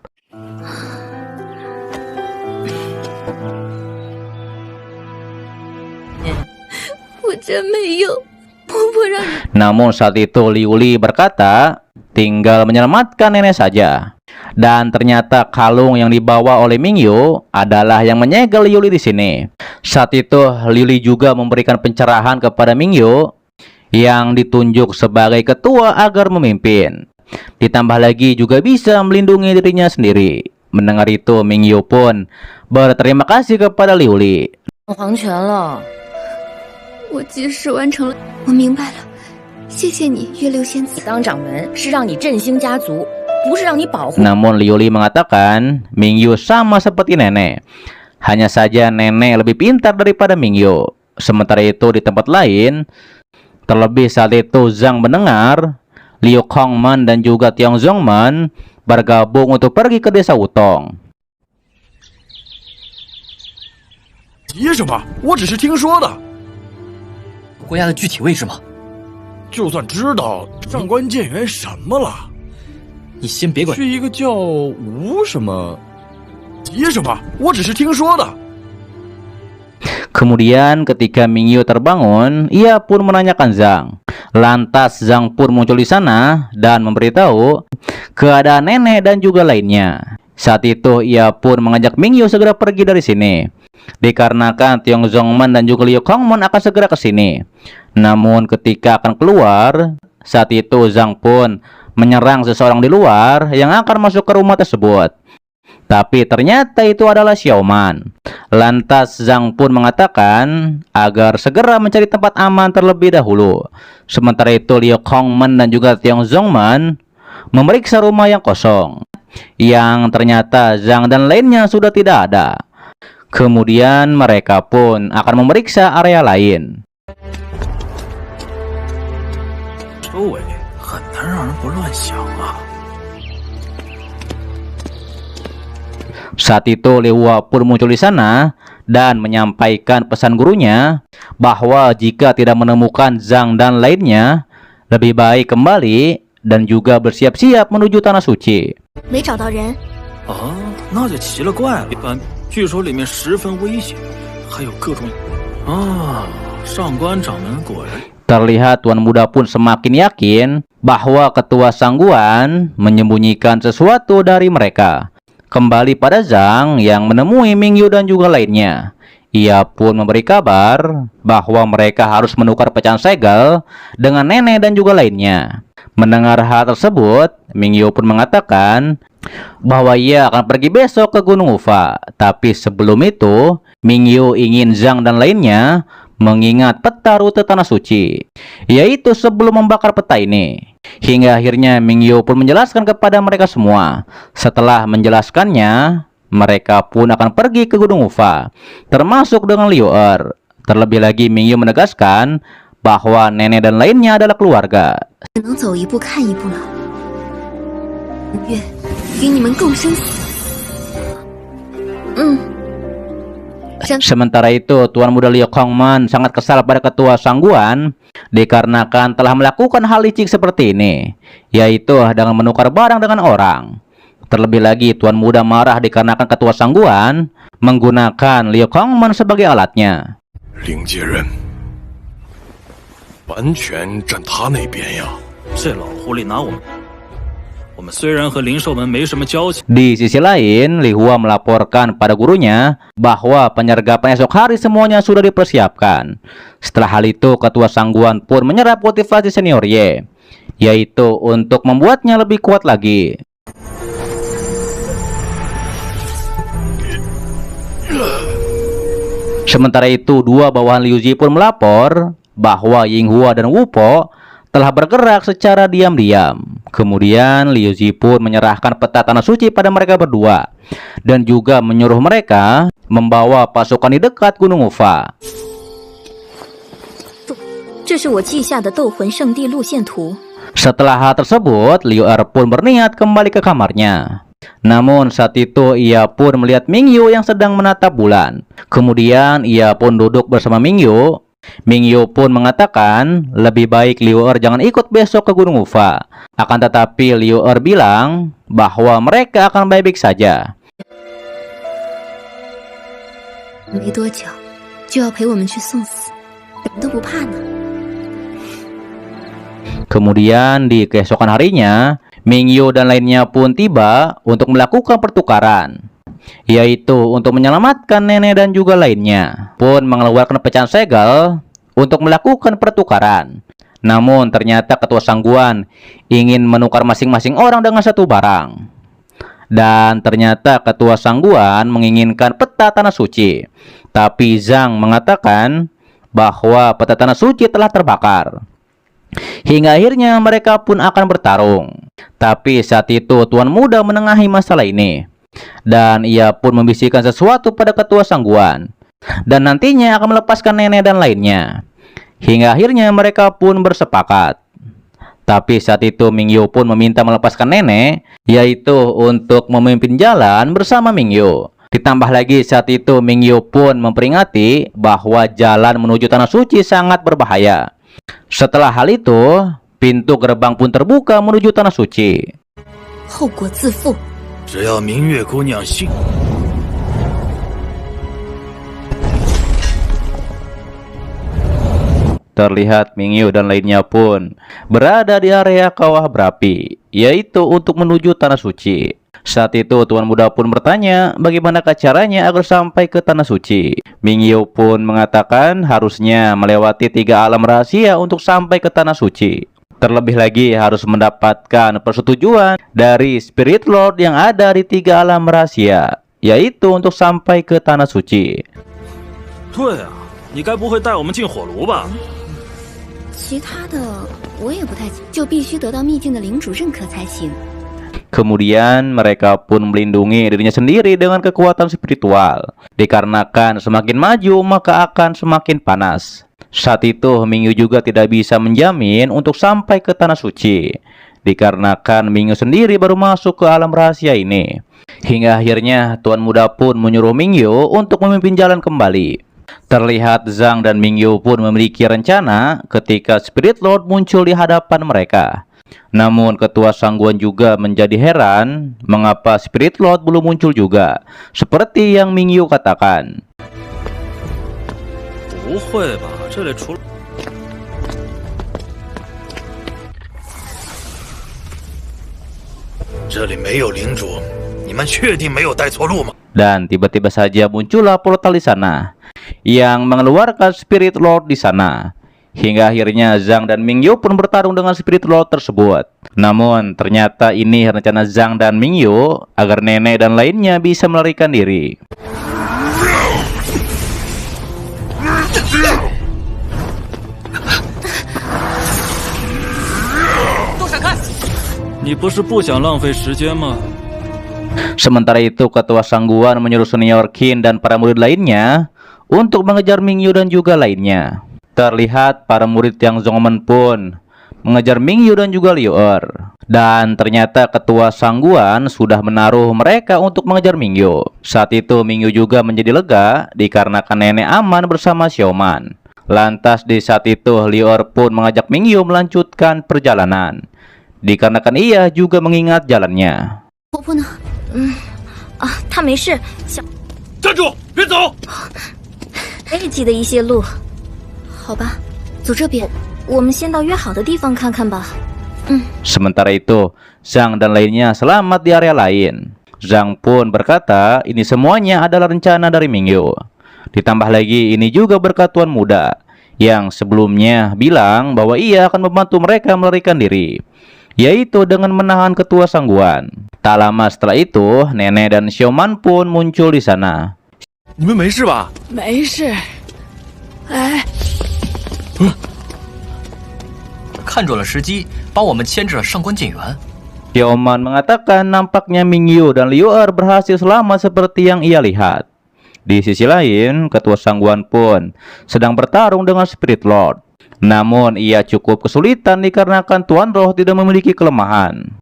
我真没有，婆婆让你 Namun saat itu Liuli berkata, tinggal menyelamatkan nenek saja. Dan ternyata kalung yang dibawa oleh Mingyu adalah yang menyegel Liuli di sini. Saat itu Liuli juga memberikan pencerahan kepada Mingyu yang ditunjuk sebagai ketua agar memimpin. Ditambah lagi juga bisa melindungi dirinya sendiri. Mendengar itu Mingyu pun berterima kasih kepada Liuli. 皇权了。 我即使完成了，我明白了，谢谢你，月流仙子。 当掌门是让你振兴家族，不是让你保护。 Namun Liuli mengatakan Mingyu sama seperti nenek. Hanya saja nenek lebih pintar daripada Mingyu. Sementara itu di tempat lain, terlebih saat itu Zhang mendengar Liu Kongman dan juga Tiong Zongman bergabung untuk pergi ke desa Wutong. 急什么？我只是听说的。 国家的具体位置吗？ 就算知道，上官建元什么了？ 你先别管。 是一个叫吴什么？急什么？我只是听说的。 Kemudian ketika Mingyu terbangun, ia pun menanyakan Zhang. Lantas Zhang pun muncul di sana dan memberitahu keadaan nenek dan juga lainnya. Saat itu ia pun mengajak Mingyu segera pergi dari sini. Dikarenakan Tiong Zongman dan juga Liu Kongman akan segera ke sini. Namun ketika akan keluar, saat itu Zhang pun menyerang seseorang di luar yang akan masuk ke rumah tersebut. Tapi ternyata itu adalah Xiaoman. Lantas Zhang pun mengatakan agar segera mencari tempat aman terlebih dahulu. Sementara itu Liu Kongman dan juga Tiong Zongman memeriksa rumah yang kosong, yang ternyata Zhang dan lainnya sudah tidak ada. Kemudian mereka pun akan memeriksa area lain. 周围很难让人不乱想啊。 Saat itu Liu Hua pun muncul di sana dan menyampaikan pesan gurunya bahwa jika tidak menemukan Zhang dan lainnya, lebih baik kembali dan juga bersiap-siap menuju tanah suci. 没找到人， 哦，那就奇了怪了。一般据说里面十分危险，还有各种……啊，上官掌门果然。 Terlihat Tuan Muda pun semakin yakin bahwa ketua Sangguan menyembunyikan sesuatu dari mereka. Kembali pada Zhang yang menemui Mingyu dan juga lainnya. Ia pun memberi kabar bahwa mereka harus menukar pecahan segel dengan nenek dan juga lainnya. Mendengar hal tersebut, Mingyu pun mengatakan bahwa ia akan pergi besok ke Gunung Ufa. Tapi sebelum itu, Mingyu ingin Zhang dan lainnya mengingat peta rute tanah suci, yaitu sebelum membakar peta ini. Hingga akhirnya Mingyu pun menjelaskan kepada mereka semua. Setelah menjelaskannya, mereka pun akan pergi ke Gunung Ufa, termasuk dengan Liu Er. Terlebih lagi Mingyu menegaskan bahwa nenek dan lainnya adalah keluarga. 只能走一步看一步了。愿与你们共生死。Sementara itu, Tuan Muda Liu Kongman sangat kesal pada ketua Sangguan dikarenakan telah melakukan hal licik seperti ini, yaitu dengan menukar barang dengan orang. Terlebih lagi, Tuan Muda marah dikarenakan ketua Sangguan menggunakan Liu Kongman sebagai alatnya. 领接人，完全站他那边呀！这老狐狸拿我们虽然和灵兽门没什么交情。 Di sisi lain, Li Hua melaporkan pada gurunya bahwa penyergapan esok hari semuanya sudah dipersiapkan. Setelah hal itu, ketua Sangguan pun menyerap motivasi senior Ye, yaitu untuk membuatnya lebih kuat lagi. Sementara itu, dua bawahan Liu Zi pun melapor bahwa Ying Hua dan Wu Po telah bergerak secara diam-diam. Kemudian Liu Zi pun menyerahkan peta tanah suci pada mereka berdua dan juga menyuruh mereka membawa pasukan di dekat Gunung Ufa. 这是我记下的斗魂圣地路线图。 Setelah hal tersebut, Liu Er pun berniat kembali ke kamarnya. Namun saat itu ia pun melihat Mingyu yang sedang menatap bulan. Kemudian ia pun duduk bersama Mingyu. Mingyu pun mengatakan lebih baik Liu Er jangan ikut besok ke Gunung Ufa. Akan tetapi Liu Er bilang bahwa mereka akan baik-baik saja. 没多久就要陪我们去送死，你都不怕呢。 Kemudian di keesokan harinya, Mingyu dan lainnya pun tiba untuk melakukan pertukaran, yaitu untuk menyelamatkan nenek dan juga lainnya, pun mengeluarkan pecahan segel untuk melakukan pertukaran. Namun ternyata ketua Sangguan ingin menukar masing-masing orang dengan satu barang. Dan ternyata ketua Sangguan menginginkan peta tanah suci. Tapi Zhang mengatakan bahwa peta tanah suci telah terbakar. Hingga akhirnya mereka pun akan bertarung. Tapi saat itu Tuan Muda menengahi masalah ini. Dan ia pun membisikkan sesuatu pada ketua Sangguan. Dan nantinya akan melepaskan nenek dan lainnya. Hingga akhirnya mereka pun bersepakat. Tapi saat itu Mingyu pun meminta melepaskan nenek, yaitu untuk memimpin jalan bersama Mingyu. Ditambah lagi saat itu Mingyu pun memperingati bahwa jalan menuju tanah suci sangat berbahaya. Setelah hal itu, pintu gerbang pun terbuka menuju tanah suci. 后果自负。只要明月姑娘信， Terlihat Mingyu dan lainnya pun berada di area kawah berapi, yaitu untuk menuju tanah suci. Saat itu Tuan Muda pun bertanya bagaimanakah caranya agar sampai ke tanah suci. Mingyu pun mengatakan harusnya melewati 3 alam rahasia untuk sampai ke tanah suci. Terlebih lagi harus mendapatkan persetujuan dari Spirit Lord yang ada di 3 alam rahasia, yaitu untuk sampai ke tanah suci. 对啊，你该不会带我们进火炉吧？ 其他的我也不太，就必须得到秘境的领主认可才行。 Kemudian mereka pun melindungi dirinya sendiri dengan kekuatan spiritual. Dikarenakan semakin maju maka akan semakin panas. Saat itu Mingyu juga tidak bisa menjamin untuk sampai ke tanah suci. Dikarenakan Mingyu sendiri baru masuk ke alam rahasia ini. Hingga akhirnya Tuan Muda pun menyuruh Mingyu untuk memimpin jalan kembali. Terlihat Zhang dan Mingyu pun memiliki rencana ketika Spirit Lord muncul di hadapan mereka. Namun ketua Sangguan juga menjadi heran mengapa Spirit Lord belum muncul juga, seperti yang Mingyu katakan. 不会吧，这里除了…… 这里没有领主，你们确定没有带错路吗？ Dan tiba-tiba saja muncullah portal di sana yang mengeluarkan Spirit Lord di sana. Hingga akhirnya Zhang dan Mingyu pun bertarung dengan Spirit Lord tersebut. Namun ternyata ini rencana Zhang dan Mingyu agar nenek dan lainnya bisa melarikan diri. 都闪开！ 你不是不想浪费时间吗？ Sementara itu ketua Sangguan menyuruh senior Qin dan para murid lainnya untuk mengejar Mingyu dan juga lainnya. Terlihat para murid yang Zhongmen pun mengejar Mingyu dan juga Liu Er. Dan ternyata ketua Sangguan sudah menaruh mereka untuk mengejar Mingyu. Saat itu Mingyu juga menjadi lega dikarenakan nenek aman bersama Xiaoman. Lantas di saat itu Liu Er pun mengajak Mingyu melanjutkan perjalanan. Dikarenakan ia juga mengingat jalannya. 婆婆呢？她没事，想站住，别走！还是记得一些路。好吧，走这边，我们先到约好的地方看看吧。 Sementara itu, Zhang dan lainnya selamat di area lain. Zhang pun berkata ini semuanya adalah rencana dari Mingyu. Ditambah lagi ini juga berkat Tuan Muda yang sebelumnya bilang bahwa ia akan membantu mereka melarikan diri, yaitu dengan menahan ketua Sangguan. Tak lama setelah itu, Nenek dan Xiaoman pun muncul di sana. 你们没事吧？没事。哎，看准了时机，把我们牵至了上官剑园。 Xiaoman mengatakan nampaknya Mingyu dan Liu Er berhasil selamat seperti yang ia lihat. Di sisi lain, ketua Sangguan pun sedang bertarung dengan Spirit Lord. Namun ia cukup kesulitan dikarenakan Tuan Roh tidak memiliki kelemahan.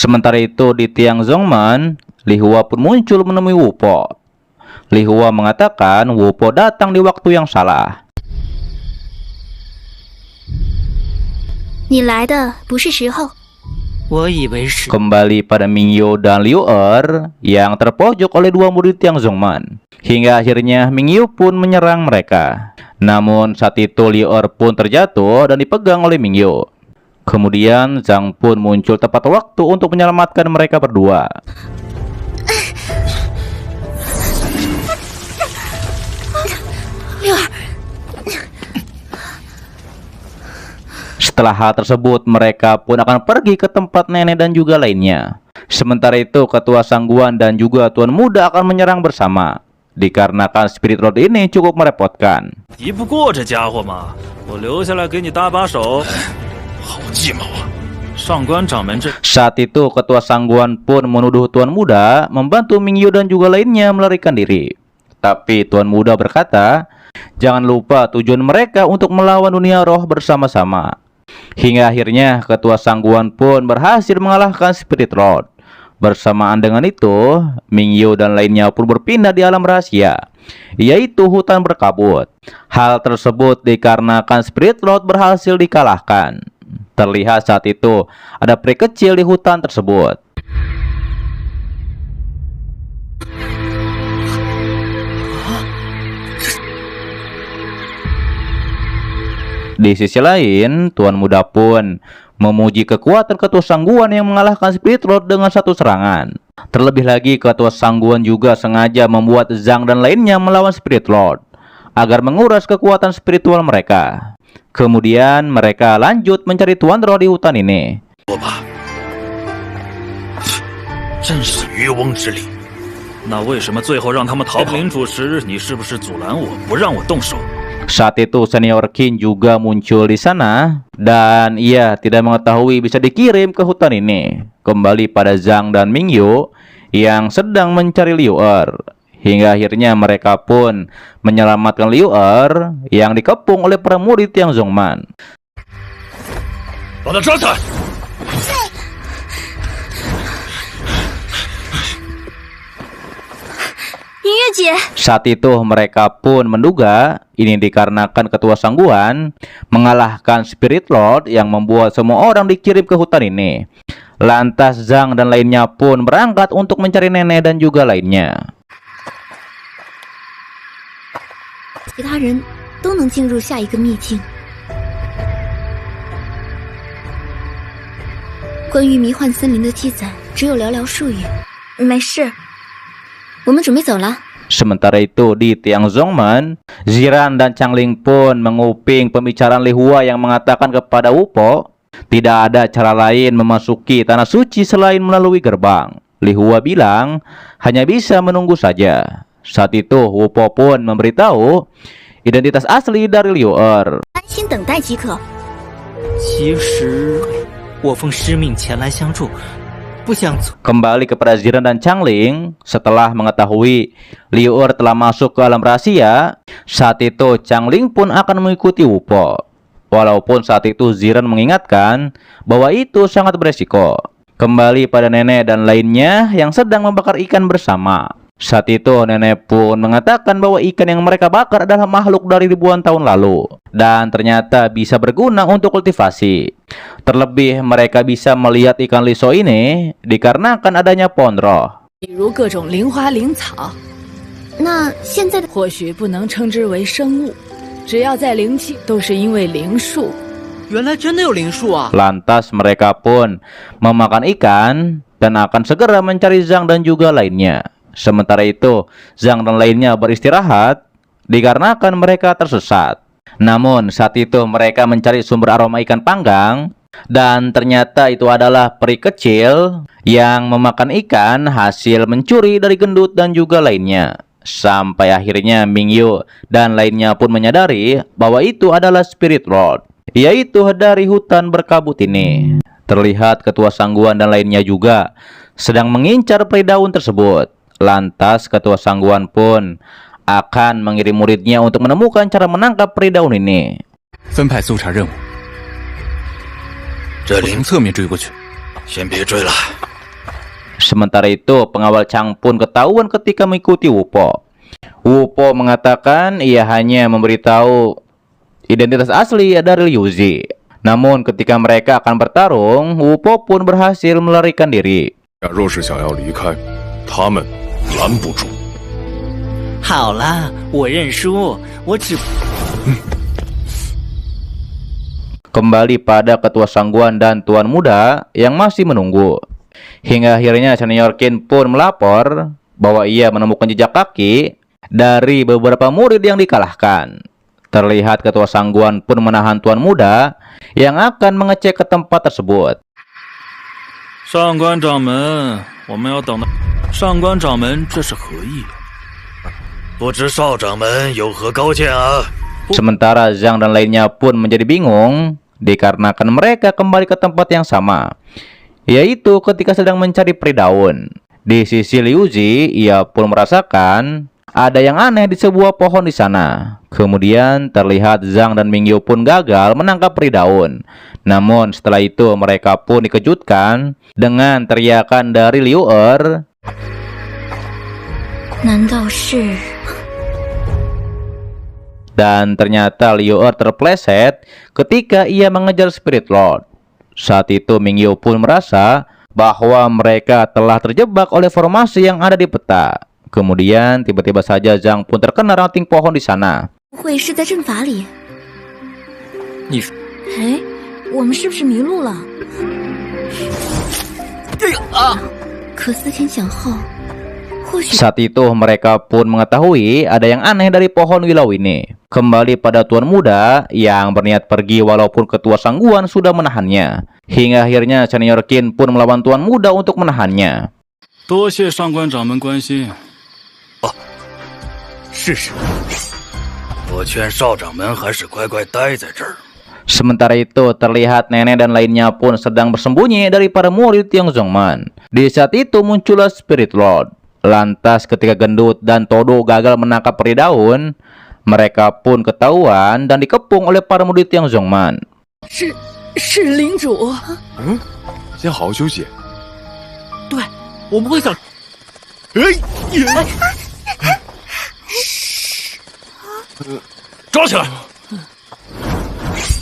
Sementara itu di tiang Zhongman, Li Hua pun muncul menemui Wu Po. Li Hua mengatakan Wu Po datang di waktu yang salah. 你来的不是时候。 我以为是。 Kembali pada Mingyu dan Liu Er yang terpojok oleh dua murid tiang Zhongman. Hingga akhirnya Mingyu pun menyerang mereka. Namun saat itu Liu Er pun terjatuh dan dipegang oleh Mingyu. Kemudian Zhang pun muncul tepat waktu untuk menyelamatkan mereka berdua. Setelah hal tersebut, mereka pun akan pergi ke tempat nenek dan juga lainnya. Sementara itu, ketua Sangguan dan juga Tuan Muda akan menyerang bersama. Dikarenakan Spirit Road ini cukup merepotkan. 敌不过这家伙嘛，我留下来给你搭把手。好计谋啊！ 上官掌门这 Saat itu, ketua Sangguan pun menuduh Tuan Muda membantu Mingyu dan juga lainnya melarikan diri. Tapi Tuan Muda berkata, jangan lupa tujuan mereka untuk melawan dunia roh bersama-sama. Hingga akhirnya ketua Sangguan pun berhasil mengalahkan Spirit Road. Bersamaan dengan itu, Mingyu dan lainnya pun berpindah di alam rahasia, yaitu hutan berkabut. Hal tersebut dikarenakan Spirit Road berhasil dikalahkan. Terlihat saat itu ada peri kecil di hutan tersebut. Di sisi lain, Tuan Muda pun memuji kekuatan ketua Sangguan yang mengalahkan Spirit Road dengan satu serangan. Terlebih lagi, ketua Sangguan juga sengaja membuat Zhang dan lainnya melawan Spirit Road agar menguras kekuatan spiritual mereka. Kemudian mereka lanjut mencari Tuan Roh di hutan ini. 我吧，真是渔翁之利。那为什么最后让他们逃跑？领主时，你是不是阻拦我，不让我动手？ Saat itu senior Qin juga muncul di sana dan ia tidak mengetahui bisa dikirim ke hutan ini. Kembali pada Zhang dan Mingyu yang sedang mencari Liu Er. Hingga akhirnya mereka pun menyelamatkan Liu Er yang dikepung oleh para murid yang Zhongman. 把他抓起来！ 音乐姐， Saat itu mereka pun menduga ini dikarenakan ketua Sangguan mengalahkan Spirit Lord yang membuat semua orang dikirim ke hutan ini. Lantas Zhang dan lainnya pun berangkat untuk mencari nenek dan juga lainnya. 其他人都能进入下一个秘境。关于迷幻森林的记载只有寥寥数语。没事，我们准备走了。 Sementara itu di tiang Zhongman, Ziran dan Changling pun menguping pembicaraan Li Hua yang mengatakan kepada Wu Po, tidak ada cara lain memasuki tanah suci selain melalui gerbang. Li Hua bilang hanya bisa menunggu saja. Saat itu Wu Po pun memberitahu identitas asli dari Liu Er. 安心等待即可。其实我奉师命前来相助，不想 Kembali kepada Ziran dan Changling, setelah mengetahui Liu Er telah masuk ke alam rahasia, saat itu Changling pun akan mengikuti Wu Po. Walaupun saat itu Ziran mengingatkan bahwa itu sangat beresiko. Kembali pada nenek dan lainnya yang sedang membakar ikan bersama. Saat itu nenek pun mengatakan bahwa ikan yang mereka bakar adalah makhluk dari ribuan tahun lalu dan ternyata bisa berguna untuk kultivasi. Terlebih mereka bisa melihat ikan liso ini dikarenakan adanya pohon roh. 比如各种灵花灵草，那现在的或许不能称之为生物，只要在灵气，都是因为灵树。原来真的有灵树啊！ Lantas mereka pun memakan ikan dan akan segera mencari Zhang dan juga lainnya. Sementara itu, Zhang dan lainnya beristirahat dikarenakan mereka tersesat. Namun saat itu mereka mencari sumber aroma ikan panggang dan ternyata itu adalah peri kecil yang memakan ikan hasil mencuri dari gendut dan juga lainnya. Sampai akhirnya Mingyu dan lainnya pun menyadari bahwa itu adalah Spirit Road, yaitu dari hutan berkabut ini. Terlihat ketua Sangguan dan lainnya juga sedang mengincar peri daun tersebut. Lantas ketua Sangguan pun akan mengirim muridnya untuk menemukan cara menangkap peri daun ini. 分派搜查任务，这灵从侧面追过去。先别追了， Sementara itu, pengawal Chang pun ketahuan ketika mengikuti Wu Po. Wu Po mengatakan ia hanya memberitahu identitas asli dari Liu Zi. Namun ketika mereka akan bertarung, Wu Po pun berhasil melarikan diri. 若是想要离开，他们拦不住。好了，我认输，我只。 Kembali pada ketua Sangguan dan Tuan Muda yang masih menunggu. Hingga akhirnya Senior Qin pun melapor bahwa ia menemukan jejak kaki dari beberapa murid yang dikalahkan. Terlihat ketua Sangguan pun menahan Tuan Muda yang akan mengecek ke tempat tersebut. 上官掌门，我们要等到上官掌门，这是何意？不知少掌门有何高见啊？ Sementara Zhang dan lainnya pun menjadi bingung dikarenakan mereka kembali ke tempat yang sama, yaitu ketika sedang mencari peri daun. Di sisi Liu Zi, ia pun merasakan ada yang aneh di sebuah pohon di sana. Kemudian terlihat Zhang dan Mingyu pun gagal menangkap peri daun. Namun setelah itu mereka pun dikejutkan dengan teriakan dari Liu Er. 难道是？ Dan ternyata Liu Er terpleset ketika ia mengejar Spirit Lord. Saat itu Mingyu pun merasa bahwa mereka telah terjebak oleh formasi yang ada di peta. Kemudian tiba-tiba saja Zhang pun terkena ranting pohon di sana. 不会是在阵法里？你哎，我们是不是迷路了？可思前想后，或许 Saat itu mereka pun mengetahui ada yang aneh dari pohon wilau ini. Kembali pada Tuan Muda yang berniat pergi walaupun ketua Sangguan sudah menahannya. Hingga akhirnya Senior Qin pun melawan Tuan Muda untuk menahannya. 多谢上官掌门关心。试试。我劝少掌门还是乖乖待在这儿。 Sementara itu terlihat nenek dan lainnya pun sedang bersembunyi dari para murid yang Zhongman. Di saat itu muncullah Spirit Lord. Lantas ketika Gendut dan Todo gagal menangkap peri daun, mereka pun ketahuan dan dikepung oleh para murid yang Zhongman. 是领主。先好好休息。对，我们会想。抓起来！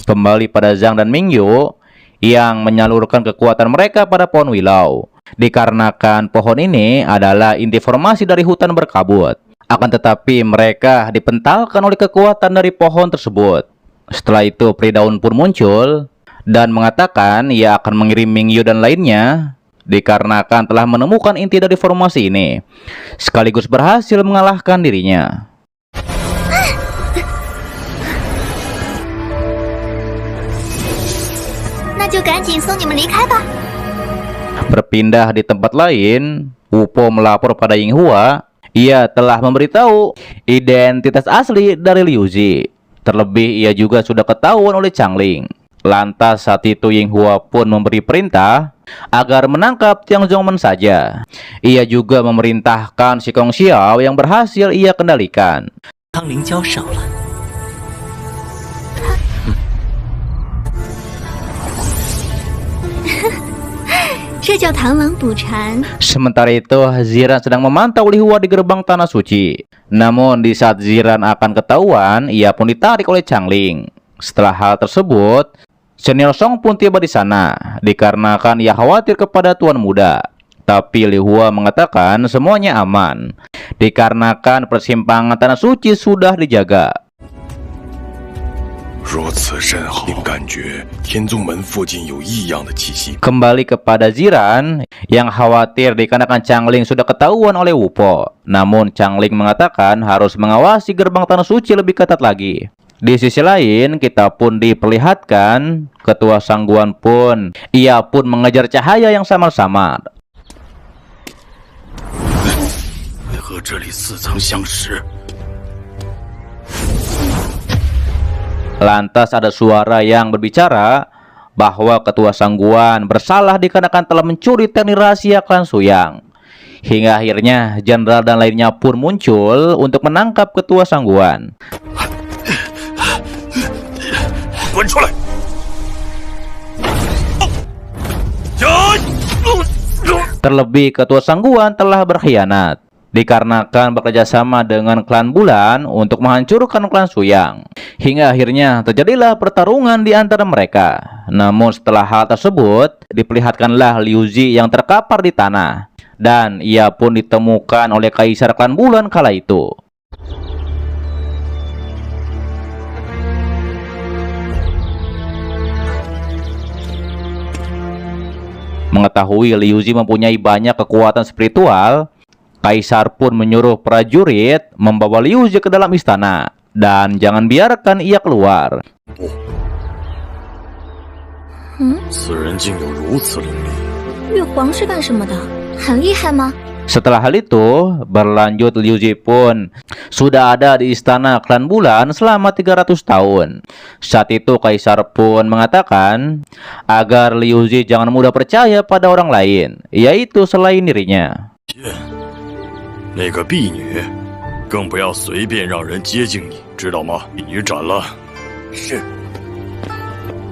Kembali pada Zhang dan Mingyu yang menyalurkan kekuatan mereka pada pohon wilau. Dikarenakan pohon ini adalah inti formasi dari hutan berkabut. Akan tetapi mereka dipentalkan oleh kekuatan dari pohon tersebut. Setelah itu peri daun pun muncul dan mengatakan ia akan mengirim Mingyu dan lainnya dikarenakan telah menemukan inti dari formasi ini, sekaligus berhasil mengalahkan dirinya. Berpindah di tempat lain, Wu Po melapor pada Ying Hua. Ia telah memberitahu identitas asli dari Liu Zi. Terlebih ia juga sudah ketahuan oleh Chang Ling. Lantas saat itu Ying Hua pun memberi perintah agar menangkap Tiang Zhongmen saja. Ia juga memerintahkan si Kong Xiao yang berhasil ia kendalikan. 汤灵胶少了。 这叫螳螂捕蝉。 Sementara itu, Ziran sedang memantau Li Hua di gerbang tanah suci. Namun di saat Ziran akan ketahuan, ia pun ditarik oleh Chang Ling. Setelah hal tersebut, Senior Song pun tiba di sana, dikarenakan ia khawatir kepada Tuan Muda. Tapi Li Hua mengatakan semuanya aman, dikarenakan persimpangan tanah suci sudah dijaga. 如此甚好，并感觉天宗门附近有异样的气息。 Kembali kepada Ziran yang khawatir dikarenakan Chang Ling sudah ketahuan oleh Wu Po. Namun Chang Ling mengatakan harus mengawasi gerbang tanah suci lebih ketat lagi. Di sisi lain, kita pun diperlihatkan ketua Sangguan pun ia pun mengejar cahaya yang samar-samar. 为何这里似曾相识？ Lantas ada suara yang berbicara bahwa ketua Sangguan bersalah dikarenakan telah mencuri teknik rahasia klan Suyang. Hingga akhirnya jenderal dan lainnya pun muncul untuk menangkap ketua Sangguan. 滚出来！ 加！ Terlebih ketua Sangguan telah berkhianat dikarenakan bekerja sama dengan klan Bulan untuk menghancurkan klan Suyang. Hingga akhirnya terjadilah pertarungan di antara mereka. Namun setelah hal tersebut, diperlihatkanlah Liu Zi yang terkapar di tanah. Dan ia pun ditemukan oleh Kaisar klan Bulan kala itu. Mengetahui Liu Zi mempunyai banyak kekuatan spiritual, Kaisar pun menyuruh prajurit membawa Liu Zi ke dalam istana dan jangan biarkan ia keluar. 此人竟有如此灵力。玉皇是干什么的？很厉害吗？ Setelah hal itu, berlanjut Liu Zi pun sudah ada di istana klan Bulan selama 300 tahun. Saat itu Kaisar pun mengatakan agar Liu Zi jangan mudah percaya pada orang lain, yaitu selain dirinya. 那个婢女，更不要随便让人接近你，知道吗？婢女斩了。是。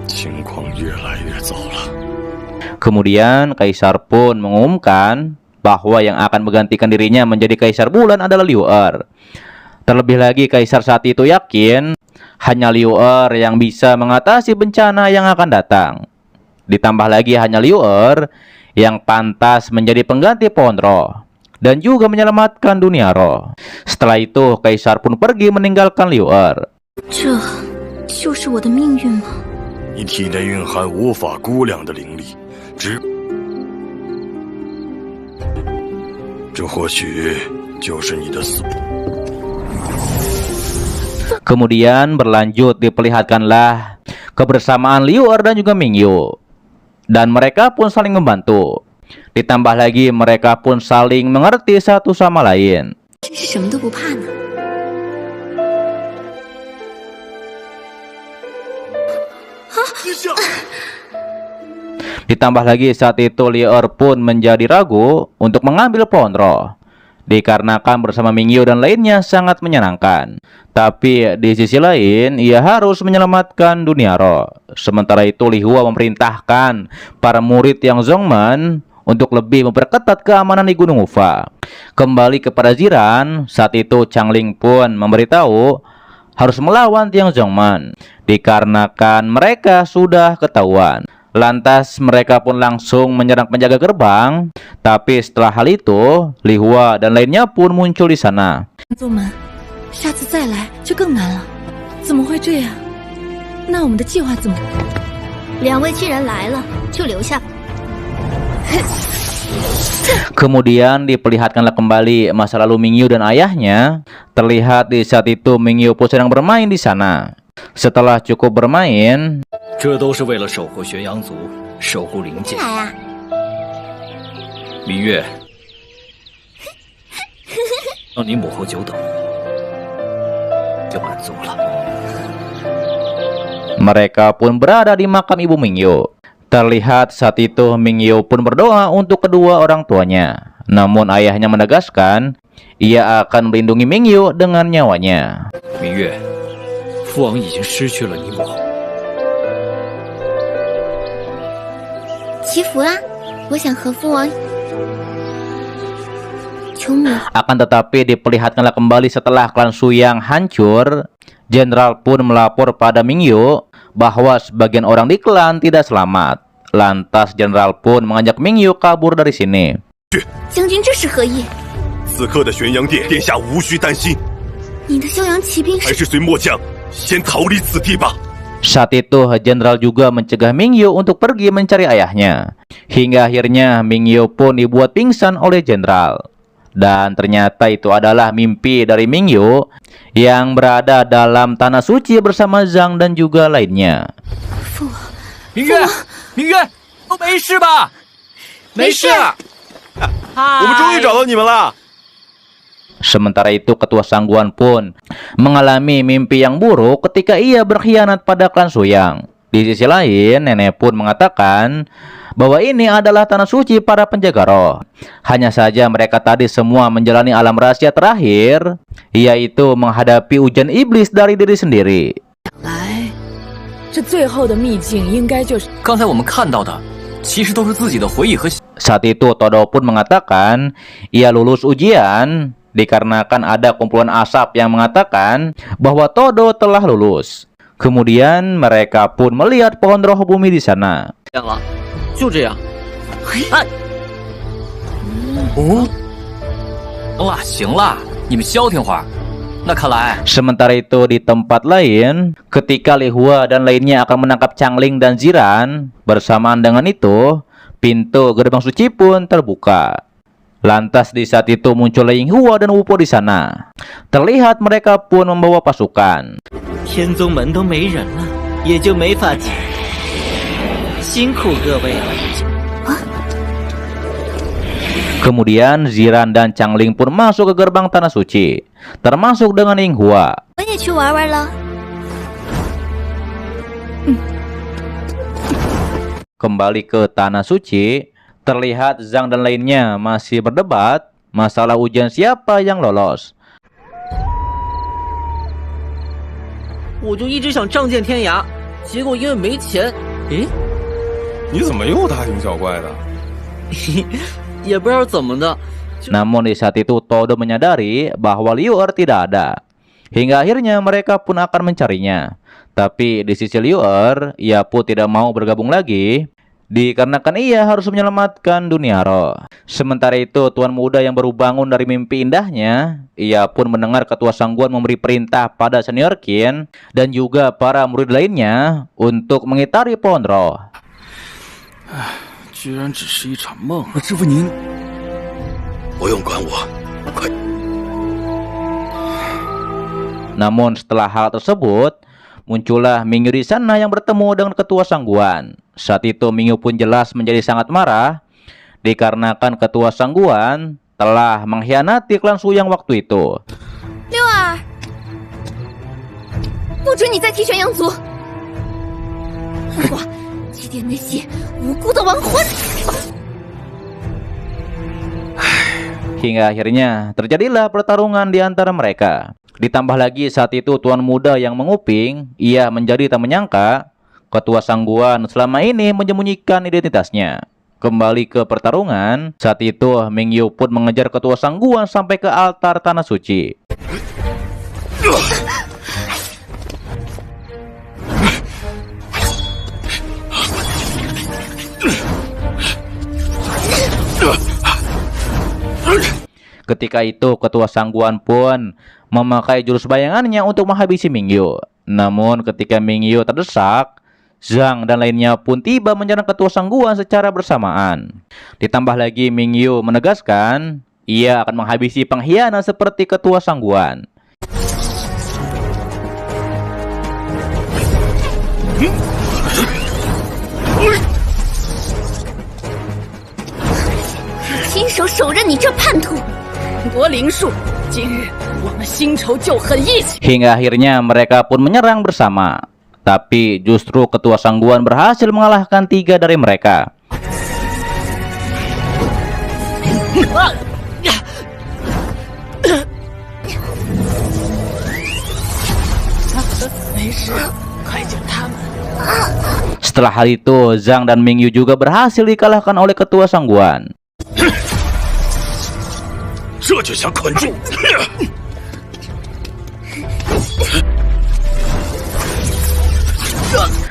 情况越来越糟了。 Kemudian Kaisar pun mengumumkan bahwa yang akan menggantikan dirinya menjadi Kaisar Bulan adalah Liu Er. Terlebih lagi Kaisar saat itu yakin hanya Liu Er yang bisa mengatasi bencana yang akan datang. Ditambah lagi hanya Liu Er yang pantas menjadi pengganti Pohon Roh dan juga menyelamatkan dunia roh. Setelah itu Kaisar pun pergi meninggalkan Liu Er. 这就是我的命运吗？ 你体内蕴含无法估量的灵力，这或许就是你的死。 Kemudian berlanjut diperlihatkanlah kebersamaan Liu Er dan juga Mingyu. Dan mereka pun saling membantu. Ditambah lagi mereka pun saling mengerti satu sama lain. 真是什么都不怕呢。 Ditambah lagi saat itu Liu Er pun menjadi ragu untuk mengambil Pohon Roh, dikarenakan bersama Mingyu dan lainnya sangat menyenangkan. Tapi di sisi lain ia harus menyelamatkan dunia roh. Sementara itu Li Hua memerintahkan para murid yang Zhongmen untuk lebih memperketat keamanan di Gunung Ufa. Kembali kepada Ziran, saat itu Changling pun memberitahu harus melawan Tiang Zhongmen dikarenakan mereka sudah ketahuan. Lantas mereka pun langsung menyerang penjaga gerbang. Tapi setelah hal itu, Li Hua dan lainnya pun muncul di sana. 宗门，下次再来就更难了。怎么会这样？那我们的计划怎么？ 两位既然来了，就留下。 Kemudian diperlihatkanlah kembali masa lalu Mingyu dan ayahnya. Terlihat di saat itu Mingyu pun sedang bermain di sana. Setelah cukup bermain, 这都是为了守护玄阳族，守护灵界。来啊！明月，让你母后久等，就满足了。 mereka pun berada di makam ibu Mingyu. Terlihat saat itu Mingyu pun berdoa untuk kedua orang tuanya. Namun ayahnya menegaskan ia akan melindungi Mingyu dengan nyawanya. 明月，父王已经失去了你母后。 祈福啊！我想和父王求母。 Akan tetapi diperlihatkanlah kembali setelah klan Suyang hancur, Jenderal pun melapor pada Mingyu bahwa sebagian orang di klan tidak selamat. Lantas Jenderal pun mengajak Mingyu kabur dari sini. 将军这是何意？ 此刻的玄阳殿，殿下无需担心， 你的逍阳骑兵 还 是 是随末将先逃离此地吧。 Saat itu Jenderal juga mencegah Mingyu untuk pergi mencari ayahnya. Hingga akhirnya Mingyu pun dibuat pingsan oleh Jenderal. Dan ternyata itu adalah mimpi dari Mingyu yang berada dalam tanah suci bersama Zhang dan juga lainnya. 明月，明月，都没事吧？没事。我们终于找到你们了。 Sementara itu Ketua Sangguan pun mengalami mimpi yang buruk ketika ia berkhianat pada klan Suyang. Di sisi lain, nenek pun mengatakan bahwa ini adalah tanah suci para penjaga roh. Hanya saja mereka tadi semua menjalani alam rahasia terakhir, yaitu menghadapi ujian iblis dari diri sendiri. 来，这最后的秘境应该就是……刚才我们看到的，其实都是自己的回忆和。Saat itu Todo pun mengatakan ia lulus ujian dikarenakan ada kumpulan asap yang mengatakan bahwa Todo telah lulus. Kemudian mereka pun melihat pohon roh bumi di sana. 就这样。哇，行了，你们消停会儿。那看来 Sementara itu di tempat lain, ketika Li Hua dan lainnya akan menangkap Changling dan Ziran, bersamaan dengan itu, pintu gerbang suci pun terbuka. Lantas di saat itu muncul Ying Hua dan Wu Po di sana. Terlihat mereka pun membawa pasukan. 天宗门都没人了，也就没法解。辛苦各位了。 Kemudian Ziran dan Changling pun masuk ke gerbang tanah suci, termasuk dengan Ying Hua. 我也去玩玩了。 Kembali ke tanah suci, terlihat Zhang dan lainnya masih berdebat masalah ujian siapa yang lolos. 我就一直想仗剑天涯，结果因为没钱，诶，你怎么又大惊小怪的？也不知道怎么的。 Namun di saat itu Todo menyadari bahwa Liu Er tidak ada. Hingga akhirnya mereka pun akan mencarinya. Tapi di sisi Liu Er, ia pun tidak mau bergabung lagi dikarenakan ia harus menyelamatkan dunia roh. Sementara itu Tuan Muda yang baru bangun dari mimpi indahnya, ia pun mendengar Ketua Sangguan memberi perintah pada Senior Qin dan juga para murid lainnya untuk mengitari pohon roh. 居然只是一场梦。师傅您，不用管我，快！ Namun setelah hal tersebut, muncullah Mingyu di sana yang bertemu dengan Ketua Sangguan. Saat itu Mingyu pun jelas menjadi sangat marah dikarenakan Ketua Sangguan telah mengkhianati klan Suyang waktu itu. 六儿，不准你再提玄阳族！如果祭奠那些无辜的亡魂。 Hingga akhirnya terjadilah pertarungan di antara mereka. Ditambah lagi saat itu Tuan Muda yang menguping, ia menjadi tak menyangka Ketua Sangguan selama ini menyembunyikan identitasnya. Kembali ke pertarungan, saat itu Mingyu pun mengejar Ketua Sangguan sampai ke altar tanah suci. Ketika itu Ketua Sangguan pun memakai jurus bayangannya untuk menghabisi Mingyu. Namun ketika Mingyu terdesak, Zhang dan lainnya pun tiba menyerang Ketua Sangguan secara bersamaan. Ditambah lagi Mingyu menegaskan ia akan menghabisi pengkhianat seperti Ketua Sangguan.亲手手刃你这叛徒！ 国灵术，今日我们新仇旧恨一起。 Hingga akhirnya mereka pun menyerang bersama. Tapi justru Ketua Sangguan berhasil mengalahkan 3 dari mereka. Setelah hal itu, Zhang dan Mingyu juga berhasil dikalahkan oleh Ketua Sangguan. 这就想捆住！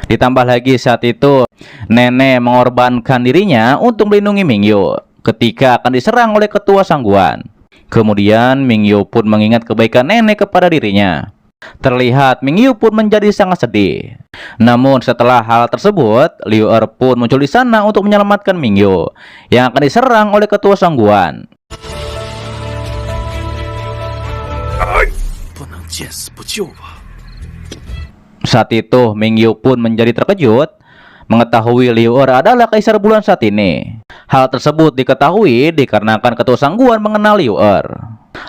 Ditambah lagi saat itu, Nenek mengorbankan dirinya untuk melindungi Mingyu ketika akan diserang oleh Ketua Sangguan. Kemudian Mingyu pun mengingat kebaikan Nenek kepada dirinya. Terlihat Mingyu pun menjadi sangat sedih. Namun setelah hal tersebut, Liu Er pun muncul di sana untuk menyelamatkan Mingyu yang akan diserang oleh Ketua Sangguan. 不能见死不救吧？ Saat itu Mingyu pun menjadi terkejut mengetahui Liu Er adalah kaisar bulan saat ini. Hal tersebut diketahui dikarenakan Ketua Sangguan mengenal Liu Er.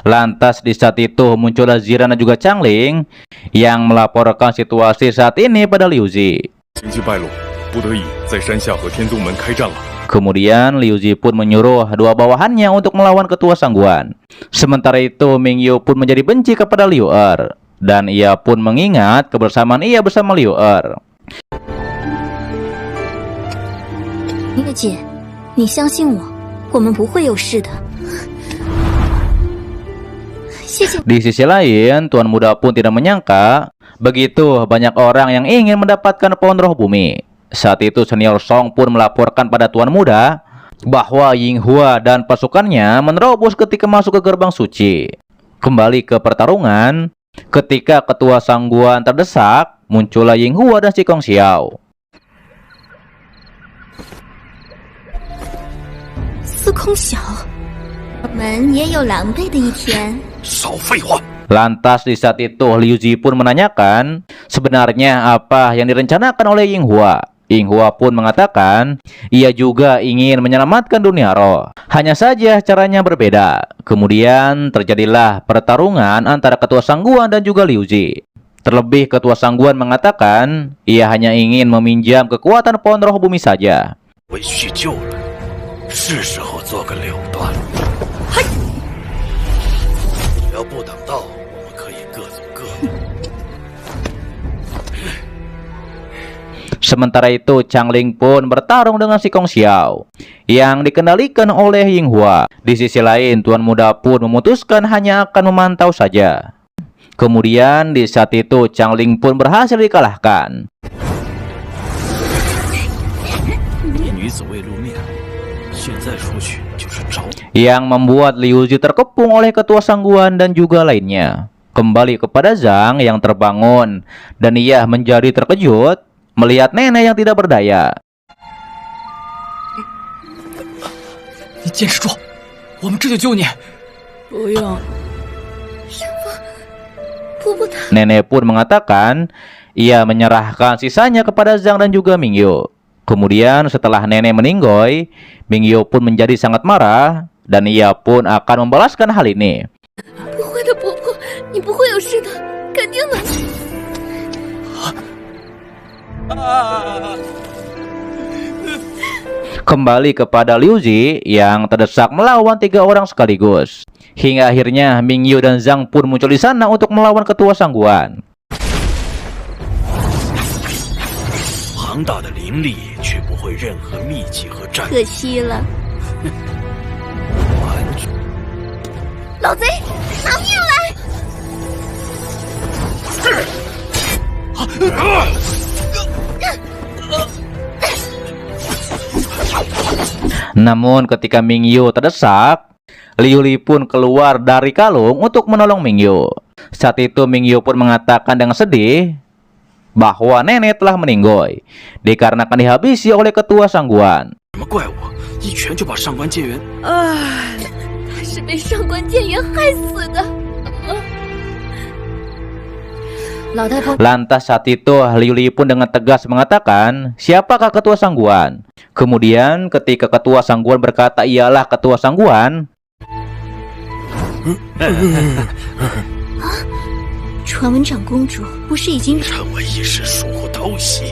Lantas di saat itu muncullah Ziran dan juga Changling yang melaporkan situasi saat ini pada Liu Zi. 经济败露，不得已在山下和天宗门开战了。 Kemudian Liu Zi pun menyuruh 2 bawahannya untuk melawan Ketua Sangguan. Sementara itu Mingyu pun menjadi benci kepada Liu Er. Dan ia pun mengingat kebersamaan ia bersama Liu Er. 月姐，你相信我，我们不会有事的。谢谢。 Di sisi lain, Tuan Muda pun tidak menyangka begitu banyak orang yang ingin mendapatkan pohon roh bumi. Saat itu senior Song pun melaporkan pada Tuan Muda bahwa Yinghua dan pasukannya menerobos ketika masuk ke gerbang suci. Kembali ke pertarungan, ketika ketua Sangguan terdesak, muncullah Yinghua dan Shikong Xiao. 司空小，我们也有狼狈的一天。少废话！ Lantas di saat itu Liu Zi pun menanyakan sebenarnya apa yang direncanakan oleh Yinghua. Yinghua pun mengatakan ia juga ingin menyelamatkan dunia roh. Hanya saja caranya berbeda. Kemudian terjadilah pertarungan antara ketua Sangguan dan juga Liu Zi. Terlebih ketua Sangguan mengatakan ia hanya ingin meminjam kekuatan pohon roh bumi saja. 为叙旧了，是时候做个了断了。只要不等到，我们可以各走各的。 Sementara itu, Changling pun bertarung dengan Shikong Xiao yang dikendalikan oleh Yinghua. Di sisi lain, Tuan Muda pun memutuskan hanya akan memantau saja. Kemudian di saat itu, Changling pun berhasil dikalahkan. 女子未露面，现在出去就是找我。 Yang membuat Liu Zi terkepung oleh ketua Sangguan dan juga lainnya. Kembali kepada Zhang yang terbangun dan ia menjadi terkejut melihat nenek yang tidak berdaya. 你坚持住，我们这就救你。不用，婆婆她 Nenek pun mengatakan ia menyerahkan sisanya kepada Zhang dan juga Mingyu. Kemudian setelah nenek meninggoy, Mingyu pun menjadi sangat marah dan ia pun akan membalaskan hal ini. 不会的，婆婆，你不会有事的，肯定的。 Kembali kepada Liu Zi yang terdesak melawan 3 orang sekaligus. Hingga akhirnya Mingyu dan Zhang pun muncul di sana untuk melawan ketua Sangguan. 庞大的灵力却不会任何秘籍和战可惜了，老贼，拿命来！ Namun ketika Mingyu terdesak, Liu Li pun keluar dari kalung untuk menolong Mingyu. Saat itu Mingyu pun mengatakan dengan sedih bahwa nenek telah meninggoy dikarenakan dihabisi oleh ketua Sangguan. 什么怪物，一拳就把上官剑元。他是被上官剑元害死的。 老太婆， Lantas saat itu Liu Li pun dengan tegas mengatakan siapakah ketua Sangguan. Kemudian ketika ketua Sangguan berkata ialah ketua Sangguan, 传闻长公主不是已经 趁我一时疏忽偷袭，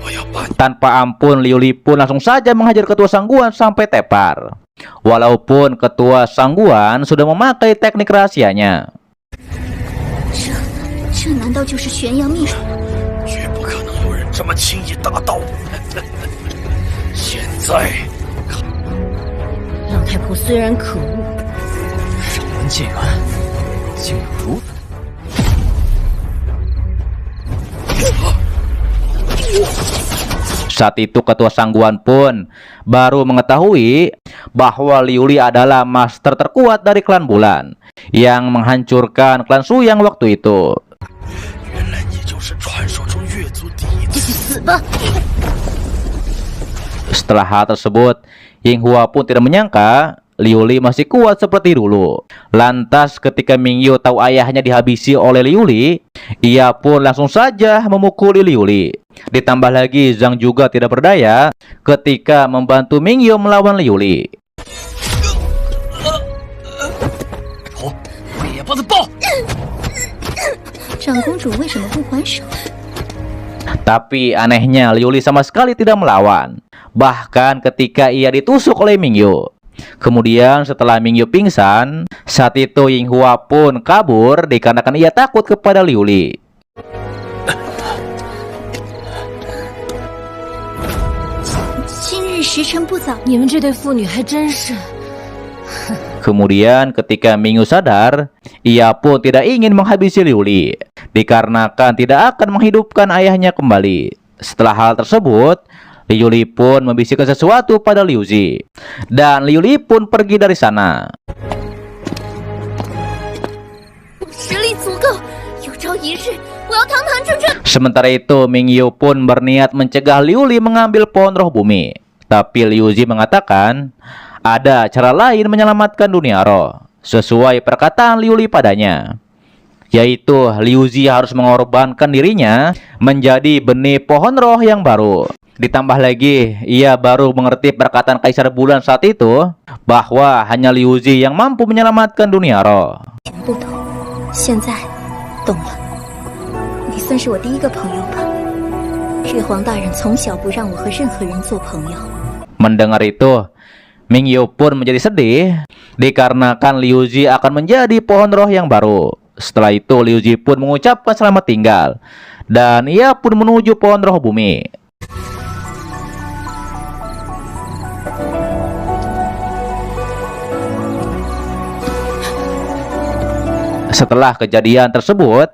我要把你 tanpa ampun Liu Li pun langsung saja menghajar ketua Sangguan sampai tepar. Walaupun ketua Sangguan sudah memakai teknik rahasianya. 这难道就是玄阳秘术？ 绝不可能有人这么轻易打倒我。现在， 老太婆虽然可恶， 上官剑元竟有如此。 Saat itu ketua Sangguan pun baru mengetahui bahwa Liu Li adalah master terkuat dari klan Bulan yang menghancurkan klan Suyang waktu itu. 原来你就是传说中越族第一去死吧！ Setelah hal tersebut, Yinghua pun tidak menyangka Liu Li masih kuat seperti dulu. Lantas ketika Mingyu tahu ayahnya dihabisi oleh Liu Li, ia pun langsung saja memukuli Liu Li. Ditambah lagi Zhang juga tidak berdaya ketika membantu Mingyu melawan Liu Li. 烈波的爆！ 长公主为什么不还手？ Tapi anehnya Liu Li sama sekali tidak melawan. Bahkan ketika ia ditusuk oleh Mingyu. Kemudian setelah Mingyu pingsan, saat itu Yinghua pun kabur dikarenakan ia takut kepada Liu Li. 今日时辰不早，你们这对父女还真是。 Kemudian ketika Mingyu sadar, ia pun tidak ingin menghabisi Liu Li, dikarenakan tidak akan menghidupkan ayahnya kembali. Setelah hal tersebut, Liu Li pun membisikkan sesuatu pada Liu Zi, dan Liu Li pun pergi dari sana. 实力足够，有朝一日我要堂堂正正。 Sementara itu, Mingyu pun berniat mencegah Liu Li mengambil pohon roh bumi. Tapi Liu Zi mengatakan, ada cara lain menyelamatkan dunia roh, sesuai perkataan Liu Li padanya, yaitu Liu Zi harus mengorbankan dirinya menjadi benih pohon roh yang baru. Ditambah lagi, ia baru mengerti perkataan Kaisar Bulan saat itu, bahwa hanya Liu Zi yang mampu menyelamatkan dunia roh. 不懂，现在懂了。你算是我第一个朋友吧。玉皇大人从小不让我和任何人做朋友。 Mendengar itu, Mingyu pun menjadi sedih dikarenakan Liu Zi akan menjadi pohon roh yang baru. Setelah itu, Liu Zi pun mengucapkan selamat tinggal, dan ia pun menuju pohon roh bumi. Setelah kejadian tersebut,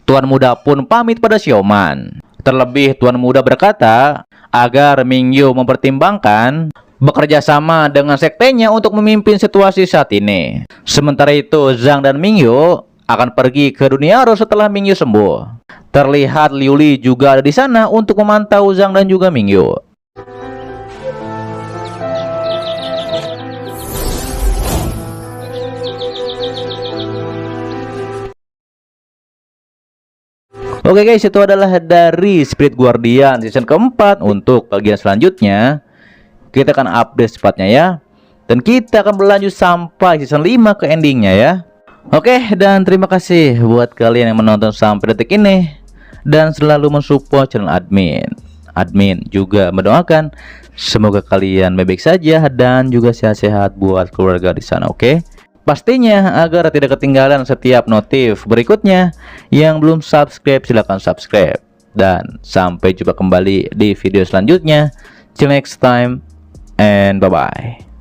Tuan Muda pun pamit pada Xiaoman. Terlebih Tuan Muda berkata agar Mingyu mempertimbangkan bekerja sama dengan sektenya untuk memimpin situasi saat ini. Sementara itu, Zhang dan Mingyu akan pergi ke dunia roh setelah Mingyu sembuh. Terlihat Liu Li juga ada di sana untuk memantau Zhang dan juga Mingyu. Oke guys, itu adalah dari Spirit Guardian season keempat. Untuk bagian selanjutnya kita akan update cepatnya ya, dan kita akan berlanjut sampai season 5 ke endingnya ya. Oke, dan terima kasih buat kalian yang menonton sampai detik ini dan selalu mensupport channel admin juga mendoakan semoga kalian baik-baik saja dan juga sehat-sehat buat keluarga di sana. Oke, pastinya agar tidak ketinggalan setiap notif berikutnya. Yang belum subscribe silahkan subscribe, dan sampai jumpa kembali di video selanjutnya. Till next time and bye bye.